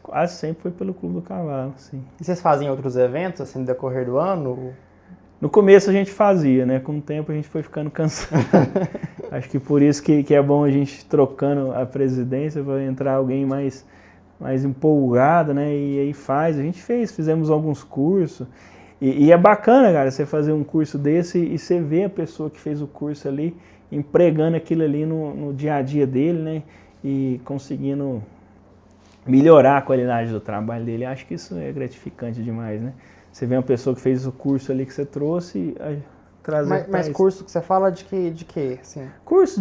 Speaker 2: Quase sempre foi pelo Clube do Cavalo, sim.
Speaker 1: E vocês fazem outros eventos, assim, no decorrer do ano?
Speaker 2: No começo a gente fazia, né? Com o tempo a gente foi ficando cansado. Acho que por isso que é bom a gente trocando a presidência para entrar alguém mais empolgado, né? E aí a gente fizemos alguns cursos. E é bacana, cara, você fazer um curso desse e você ver a pessoa que fez o curso ali empregando aquilo ali no dia a dia dele, né? E conseguindo melhorar a qualidade do trabalho dele. Acho que isso é gratificante demais, né? Você vê uma pessoa que fez o curso ali que você trouxe, trazer.
Speaker 1: Mas curso que você fala de quê? Assim?
Speaker 2: Curso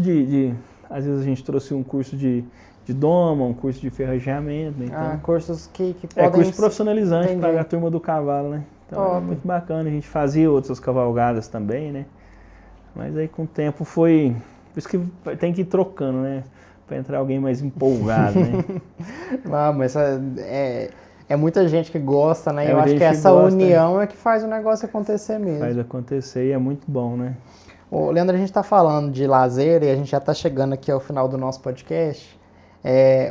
Speaker 2: às vezes a gente trouxe um curso de doma, um curso de ferrageamento, né? Então,
Speaker 1: cursos que podem...
Speaker 2: curso profissionalizante
Speaker 1: Entendi.
Speaker 2: para a turma do cavalo, né? Então é muito bacana, a gente fazia outras cavalgadas também, né? Mas aí com o tempo foi... Por isso que tem que ir trocando, né? Para entrar alguém mais empolgado, né?
Speaker 1: Mas é muita gente que gosta, né? Eu acho que essa
Speaker 2: gosta,
Speaker 1: união é que faz o negócio acontecer mesmo.
Speaker 2: Faz acontecer e é muito bom, né?
Speaker 1: Ô, Leandro, a gente está falando de lazer e a gente já está chegando aqui ao final do nosso podcast.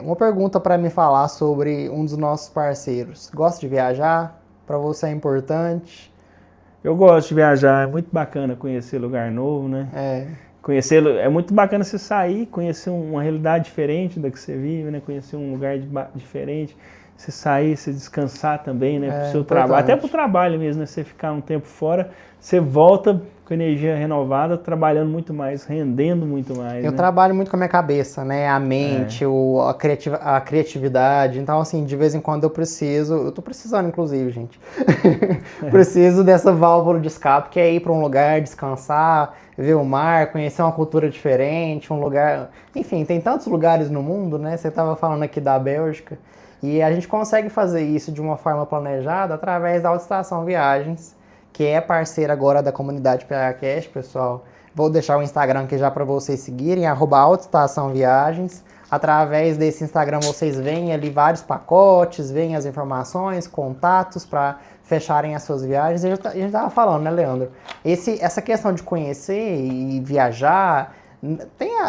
Speaker 1: Uma pergunta para me falar sobre um dos nossos parceiros. Gosta de viajar? Para você é importante?
Speaker 2: Eu gosto de viajar, é muito bacana conhecer lugar novo, né? É muito bacana você sair, conhecer uma realidade diferente da que você vive, né? Conhecer um lugar diferente, você sair, você descansar também, né? Pro seu trabalho, até pro trabalho mesmo, né? Você ficar um tempo fora, você volta com energia renovada, trabalhando muito mais, rendendo muito mais.
Speaker 1: Eu trabalho muito com a minha cabeça, né? A mente, a criatividade. Então, assim, de vez em quando eu tô precisando, inclusive, gente. Preciso dessa válvula de escape, que é ir para um lugar, descansar, ver o mar, conhecer uma cultura diferente, um lugar... Enfim, tem tantos lugares no mundo, né? Você estava falando aqui da Bélgica. E a gente consegue fazer isso de uma forma planejada através da AutoEstação Viagens, que é parceira agora da comunidade PHcast, pessoal. Vou deixar o Instagram aqui já para vocês seguirem, @AutoEstaçãoViagens. Através desse Instagram vocês veem ali vários pacotes, veem as informações, contatos para fecharem as suas viagens. A gente estava falando, né, Leandro? Essa questão de conhecer e viajar,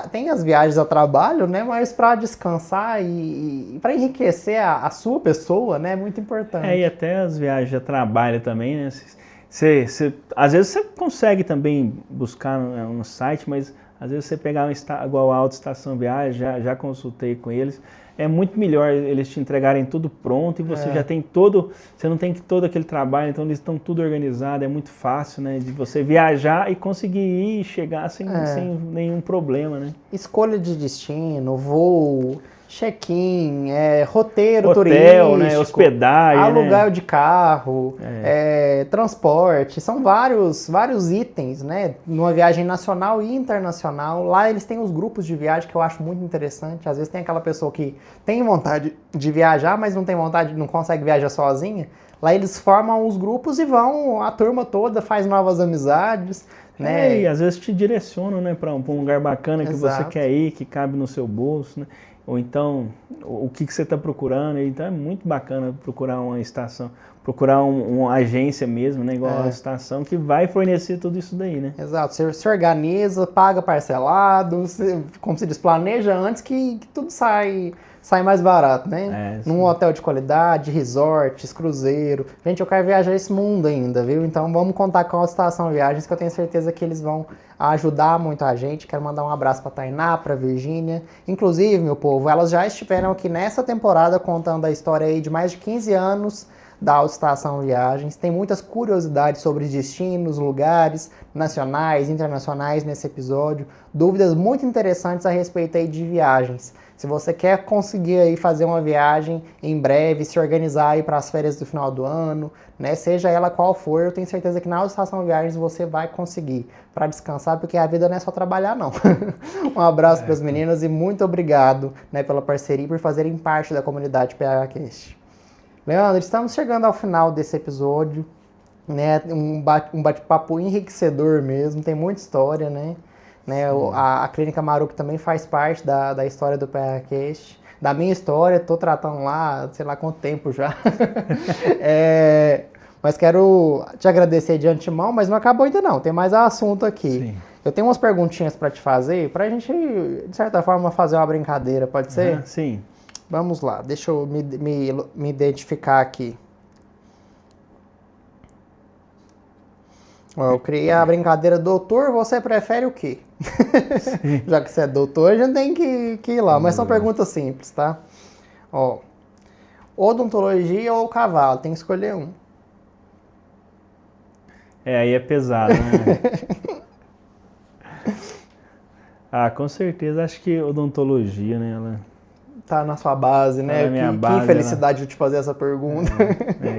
Speaker 1: tem as viagens a trabalho, né? Mas para descansar e para enriquecer a sua pessoa, né? É muito importante.
Speaker 2: E até as viagens a trabalho também, né? Às vezes você consegue também buscar no site, mas às vezes você pegar igual a AutoEstação Viagem, já consultei com eles, é muito melhor eles te entregarem tudo pronto e você já tem você não tem todo aquele trabalho, então eles estão tudo organizado, é muito fácil, né, de você viajar e conseguir ir e chegar sem nenhum problema, né.
Speaker 1: Escolha de destino, voo, check-in, roteiro
Speaker 2: Hotel,
Speaker 1: turístico,
Speaker 2: né, hospedagem,
Speaker 1: aluguel de carro, transporte, são vários itens, né, numa viagem nacional e internacional. Lá eles têm os grupos de viagem que eu acho muito interessante. Às vezes tem aquela pessoa que tem vontade de viajar, mas não tem vontade, não consegue viajar sozinha. Lá eles formam os grupos e vão, a turma toda faz novas amizades, né?
Speaker 2: E às vezes te direcionam, né, para um lugar bacana que
Speaker 1: Exato.
Speaker 2: você quer ir, que cabe no seu bolso, né? Ou então, o que você está procurando. Então é muito bacana procurar uma estação, procurar uma agência mesmo, né? Igual a estação, que vai fornecer tudo isso daí, né?
Speaker 1: Exato, você se organiza, paga parcelado, como se diz, planeja antes que tudo sai mais barato, né? Num hotel de qualidade, resorts, cruzeiro. Gente, eu quero viajar esse mundo ainda, viu? Então vamos contar com a AutoEstação Viagens, que eu tenho certeza que eles vão ajudar muito a gente. Quero mandar um abraço para Tainá, para Virgínia. Inclusive, meu povo, elas já estiveram aqui nessa temporada contando a história aí de mais de 15 anos da AutoEstação Viagens. Tem muitas curiosidades sobre destinos, lugares nacionais, internacionais nesse episódio. Dúvidas muito interessantes a respeito aí de viagens. Se você quer conseguir aí fazer uma viagem em breve, se organizar aí para as férias do final do ano, né, seja ela qual for, eu tenho certeza que na AutoEstação Viagens você vai conseguir para descansar, porque a vida não é só trabalhar, não. Um abraço para as meninas e muito obrigado, né, pela parceria e por fazerem parte da comunidade PHcast. Leandro, estamos chegando ao final desse episódio, né, um bate-papo enriquecedor mesmo, tem muita história, né? A Clínica Maruc também faz parte da história do PHcast, da minha história, estou tratando lá, sei lá quanto tempo já. Mas quero te agradecer de antemão, mas não acabou ainda não, tem mais assunto aqui.
Speaker 2: Sim.
Speaker 1: Eu tenho umas perguntinhas para te fazer, para a gente, de certa forma, fazer uma brincadeira, pode ser?
Speaker 2: Sim.
Speaker 1: Vamos lá, deixa eu me identificar aqui. Eu criei a brincadeira, doutor, você prefere o quê? Já que você é doutor, a gente tem que ir lá. Mas são perguntas simples, tá? Odontologia ou cavalo? Tem que escolher um.
Speaker 2: Aí é pesado, né? Com certeza, acho que odontologia, né? Ela
Speaker 1: tá na sua base, né?
Speaker 2: Tá na minha base,
Speaker 1: que infelicidade de te fazer essa pergunta.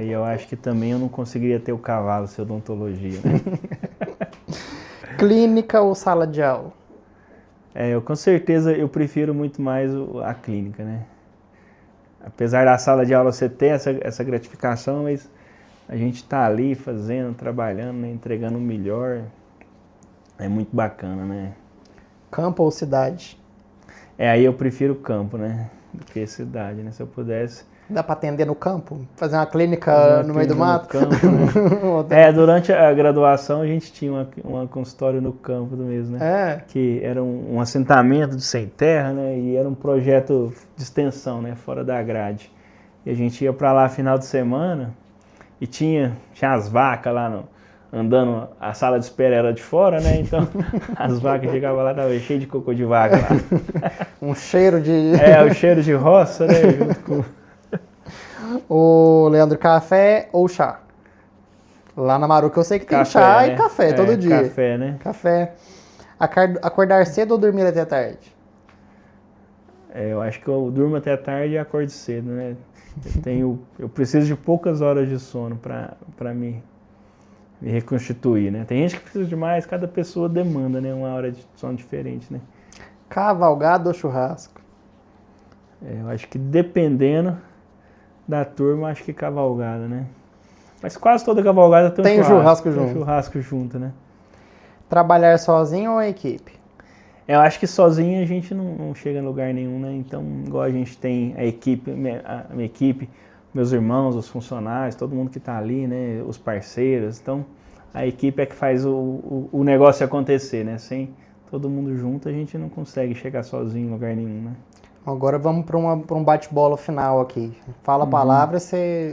Speaker 2: E eu acho que também eu não conseguiria ter o cavalo se odontologia, né?
Speaker 1: Clínica ou sala de aula?
Speaker 2: Eu com certeza eu prefiro muito mais a clínica, né? Apesar da sala de aula você ter essa gratificação, mas a gente tá ali fazendo, trabalhando, né? Entregando o melhor, é muito bacana, né?
Speaker 1: Campo ou cidade?
Speaker 2: Aí eu prefiro campo, né? Do que cidade, né? Se eu pudesse...
Speaker 1: Dá para atender no campo? Fazer uma
Speaker 2: fazer
Speaker 1: clínica
Speaker 2: uma
Speaker 1: no meio do
Speaker 2: clínica no
Speaker 1: mato?
Speaker 2: campo, né? Durante a graduação a gente tinha uma consultório no campo mesmo, né?
Speaker 1: É.
Speaker 2: Que era um assentamento de sem terra, né? E era um projeto de extensão, né? Fora da grade. E a gente ia para lá final de semana e tinha as vacas lá andando, a sala de espera era de fora, né? Então as vacas chegavam lá, tava cheio de cocô de vaca lá.
Speaker 1: Um cheiro de...
Speaker 2: O cheiro de roça, né? Junto com...
Speaker 1: Ô, Leandro, café ou chá? Lá na Maruca eu sei que tem
Speaker 2: Café,
Speaker 1: chá
Speaker 2: né?
Speaker 1: e café todo dia.
Speaker 2: Café, né?
Speaker 1: Café. Acordar cedo ou dormir até tarde?
Speaker 2: Eu acho que eu durmo até tarde e acordo cedo, né? Eu preciso de poucas horas de sono para me reconstituir, né? Tem gente que precisa de mais, cada pessoa demanda, né? Uma hora de sono diferente, né?
Speaker 1: Cavalgada ou churrasco?
Speaker 2: Eu acho que dependendo da turma, acho que cavalgada, né? Mas quase toda cavalgada tem um
Speaker 1: churrasco junto.
Speaker 2: Tem um churrasco junto, né?
Speaker 1: Trabalhar sozinho ou em equipe?
Speaker 2: Eu acho que sozinho a gente não chega em lugar nenhum, né? Então, igual a gente tem a equipe, a minha equipe, meus irmãos, os funcionários, todo mundo que está ali, né? Os parceiros. Então, a equipe é que faz o negócio acontecer, né? Sem todo mundo junto, a gente não consegue chegar sozinho em lugar nenhum, né?
Speaker 1: Agora vamos para um bate-bola final aqui. Fala a palavra,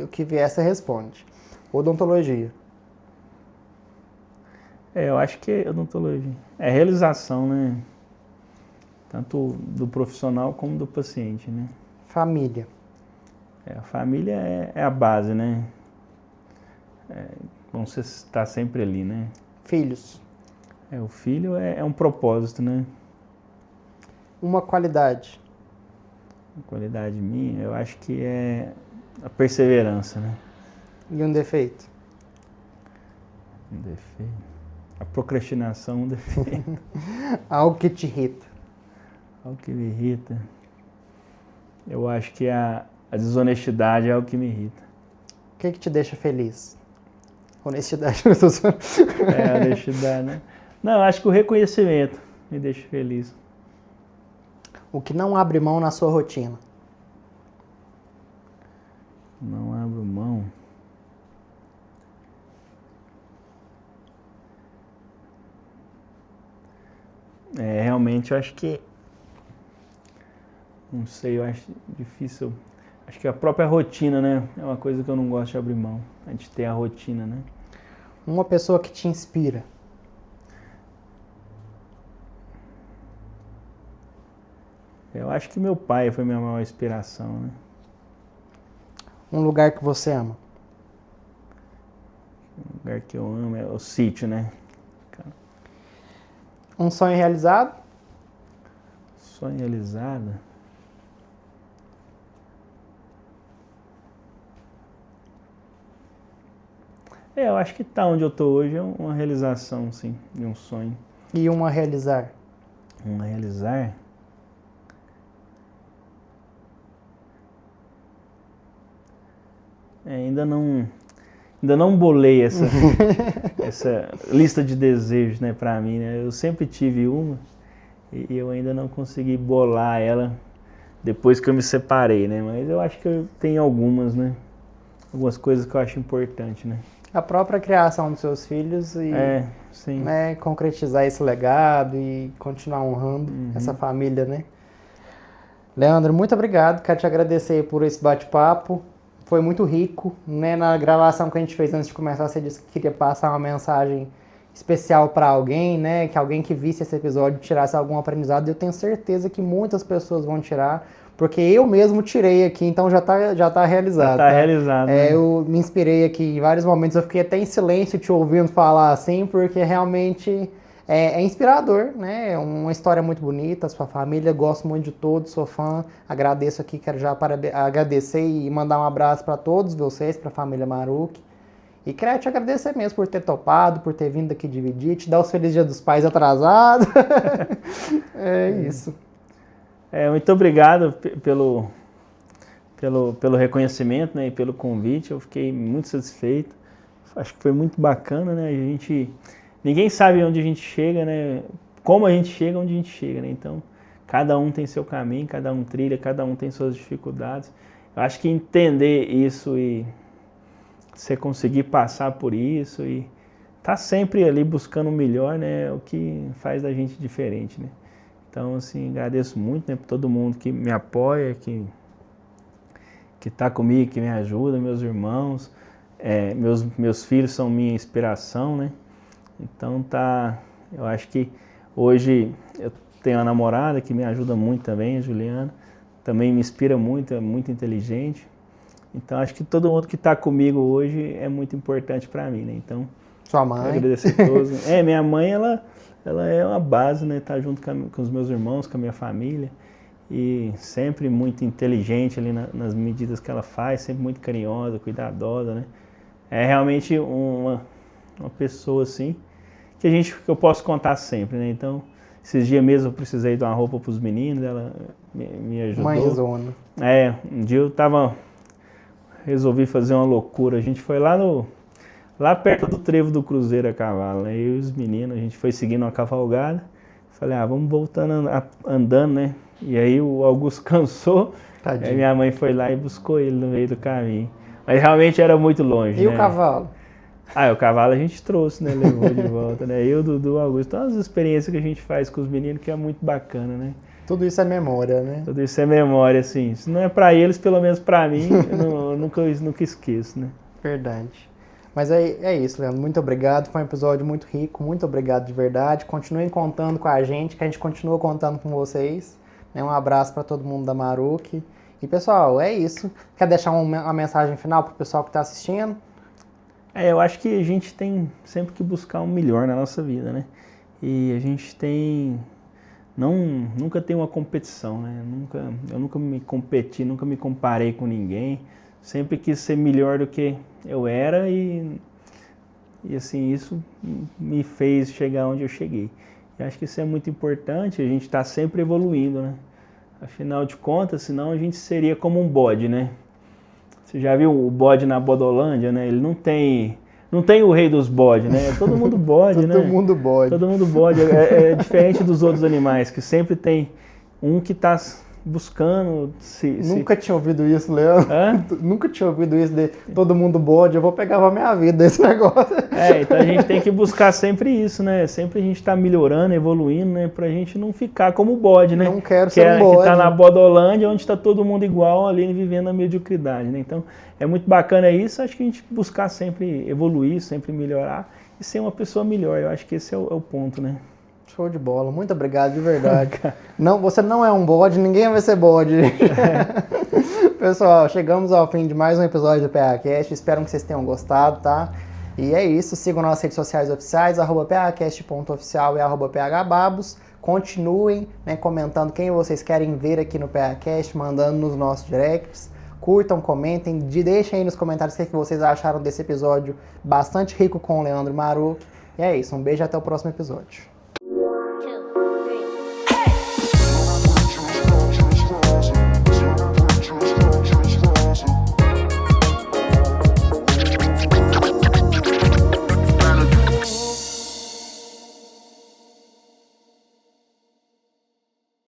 Speaker 1: o que vier você responde. Odontologia.
Speaker 2: Eu acho que é odontologia. É realização, né? Tanto do profissional como do paciente, né?
Speaker 1: Família.
Speaker 2: A família é a base, né? Vão estar sempre ali, né?
Speaker 1: Filhos.
Speaker 2: O filho é um propósito, né?
Speaker 1: Uma qualidade.
Speaker 2: Uma qualidade minha, eu acho que é a perseverança, né?
Speaker 1: E um defeito.
Speaker 2: Um defeito. A procrastinação, um defeito.
Speaker 1: Algo que te irrita.
Speaker 2: Algo que me irrita. Eu acho que a desonestidade é algo que me irrita.
Speaker 1: O que te deixa feliz? Honestidade.
Speaker 2: A honestidade, né? Não, eu acho que o reconhecimento me deixa feliz.
Speaker 1: O que não abre mão na sua rotina?
Speaker 2: Não abro mão. Realmente eu acho que... Não sei, eu acho difícil. Acho que a própria rotina, né? É uma coisa que eu não gosto de abrir mão. A gente ter a rotina, né?
Speaker 1: Uma pessoa que te inspira.
Speaker 2: Eu acho que meu pai foi minha maior inspiração, né?
Speaker 1: Um lugar que você ama.
Speaker 2: Um lugar que eu amo é o sítio, né?
Speaker 1: Um sonho realizado.
Speaker 2: Sonho realizado. Eu acho que tá onde eu tô hoje é uma realização, sim, de um sonho.
Speaker 1: E uma a realizar.
Speaker 2: Uma a realizar? Ainda não bolei essa lista de desejos, né, pra mim, né? Eu sempre tive uma e eu ainda não consegui bolar ela depois que eu me separei, né? Mas eu acho que eu tenho algumas, né? Algumas coisas que eu acho importante, né?
Speaker 1: A própria criação dos seus filhos e
Speaker 2: sim.
Speaker 1: Né, concretizar esse legado e continuar honrando essa família, né? Leandro, muito obrigado. Quero te agradecer por esse bate-papo. Foi muito rico, né? Na gravação que a gente fez antes de começar, você disse que queria passar uma mensagem especial para alguém, né? Que alguém que visse esse episódio tirasse algum aprendizado. E eu tenho certeza que muitas pessoas vão tirar, porque eu mesmo tirei aqui, então já tá realizado.
Speaker 2: Já tá realizado. Né?
Speaker 1: Eu me inspirei aqui em vários momentos, eu fiquei até em silêncio te ouvindo falar assim, porque realmente é inspirador, né? É uma história muito bonita, sua família, gosto muito de todos, sou fã, agradeço aqui, quero já agradecer e mandar um abraço para todos vocês, para a família Maruc. E queria te agradecer mesmo por ter topado, por ter vindo aqui dividir, te dar os Felizes Dia dos Pais atrasados. É isso.
Speaker 2: Muito obrigado pelo reconhecimento, né, e pelo convite. Eu fiquei muito satisfeito. Acho que foi muito bacana, né? Ninguém sabe onde a gente chega, né? Como a gente chega, onde a gente chega, né? Então, cada um tem seu caminho, cada um trilha, cada um tem suas dificuldades. Eu acho que entender isso e você conseguir passar por isso e tá sempre ali buscando o melhor, né? É o que faz da gente diferente, né? Então, assim, agradeço muito, né, por todo mundo que me apoia, que tá comigo, que me ajuda, meus irmãos, meus filhos são minha inspiração, né? Então eu acho que hoje eu tenho uma namorada que me ajuda muito também, a Juliana, também me inspira muito, é muito inteligente. Então acho que todo mundo que está comigo hoje é muito importante para mim, né? Então,
Speaker 1: sua mãe?
Speaker 2: Quero agradecer a todos. Minha mãe, ela é uma base, né? Tá junto com os meus irmãos, com a minha família. E sempre muito inteligente ali nas medidas que ela faz, sempre muito carinhosa, cuidadosa, né? É realmente uma pessoa assim que eu posso contar sempre, né? Então, esses dias mesmo eu precisei de uma roupa para os meninos, ela me ajudou.
Speaker 1: Mãezona.
Speaker 2: Um dia resolvi fazer uma loucura. A gente foi lá perto do trevo do Cruzeiro a cavalo, né? Eu e os meninos, a gente foi seguindo uma cavalgada. Falei, vamos voltando andando, né? E aí o Augusto cansou, aí minha mãe foi lá e buscou ele no meio do caminho. Mas realmente era muito longe,
Speaker 1: E
Speaker 2: né?
Speaker 1: o cavalo?
Speaker 2: O cavalo a gente trouxe, né? Levou de volta, né? Eu, Dudu, Augusto, todas as experiências que a gente faz com os meninos, que é muito bacana, né?
Speaker 1: Tudo isso é memória, né?
Speaker 2: Tudo isso é memória, assim. Se não é pra eles, pelo menos pra mim, eu nunca esqueço, né?
Speaker 1: Verdade. Mas é isso, Leandro. Muito obrigado. Foi um episódio muito rico. Muito obrigado de verdade. Continuem contando com a gente, que a gente continua contando com vocês. Um abraço para todo mundo da Maruki. E, pessoal, é isso. Quer deixar uma mensagem final pro pessoal que está assistindo?
Speaker 2: Eu acho que a gente tem sempre que buscar o melhor na nossa vida, né? E a gente nunca tem uma competição, né? Eu nunca me competi, nunca me comparei com ninguém. Sempre quis ser melhor do que eu era e assim, isso me fez chegar onde eu cheguei. E acho que isso é muito importante, a gente está sempre evoluindo, né? Afinal de contas, senão a gente seria como um bode, né? Você já viu o bode na Bodolândia, né? Ele não tem o rei dos bodes, né? Todo mundo bode, né?
Speaker 1: Todo mundo bode.
Speaker 2: Todo mundo bode. É diferente dos outros animais, que sempre tem um que está buscando
Speaker 1: Nunca tinha ouvido isso, Leandro.
Speaker 2: Hã?
Speaker 1: Nunca tinha ouvido isso de todo mundo bode. Eu vou pegar pra minha vida esse negócio.
Speaker 2: Então a gente tem que buscar sempre isso, né? Sempre a gente tá melhorando, evoluindo, né? Pra gente não ficar como o bode, né?
Speaker 1: Não quero ser um bode.
Speaker 2: Que tá na Bodolândia, onde tá todo mundo igual, ali vivendo a mediocridade, né? Então é muito bacana isso. Acho que a gente buscar sempre evoluir, sempre melhorar e ser uma pessoa melhor. Eu acho que esse é o ponto, né?
Speaker 1: Show de bola, muito obrigado de verdade. Não, você não é um bode, ninguém vai ser bode. Pessoal, chegamos ao fim de mais um episódio do PHCast, espero que vocês tenham gostado, tá? E é isso, sigam nossas redes sociais oficiais, @phcast.oficial e @phbabos. Continuem, né, comentando quem vocês querem ver aqui no PHCast, mandando nos nossos directs. Curtam, comentem, deixem aí nos comentários o que vocês acharam desse episódio bastante rico com o Leandro Maruki. E é isso, um beijo e até o próximo episódio.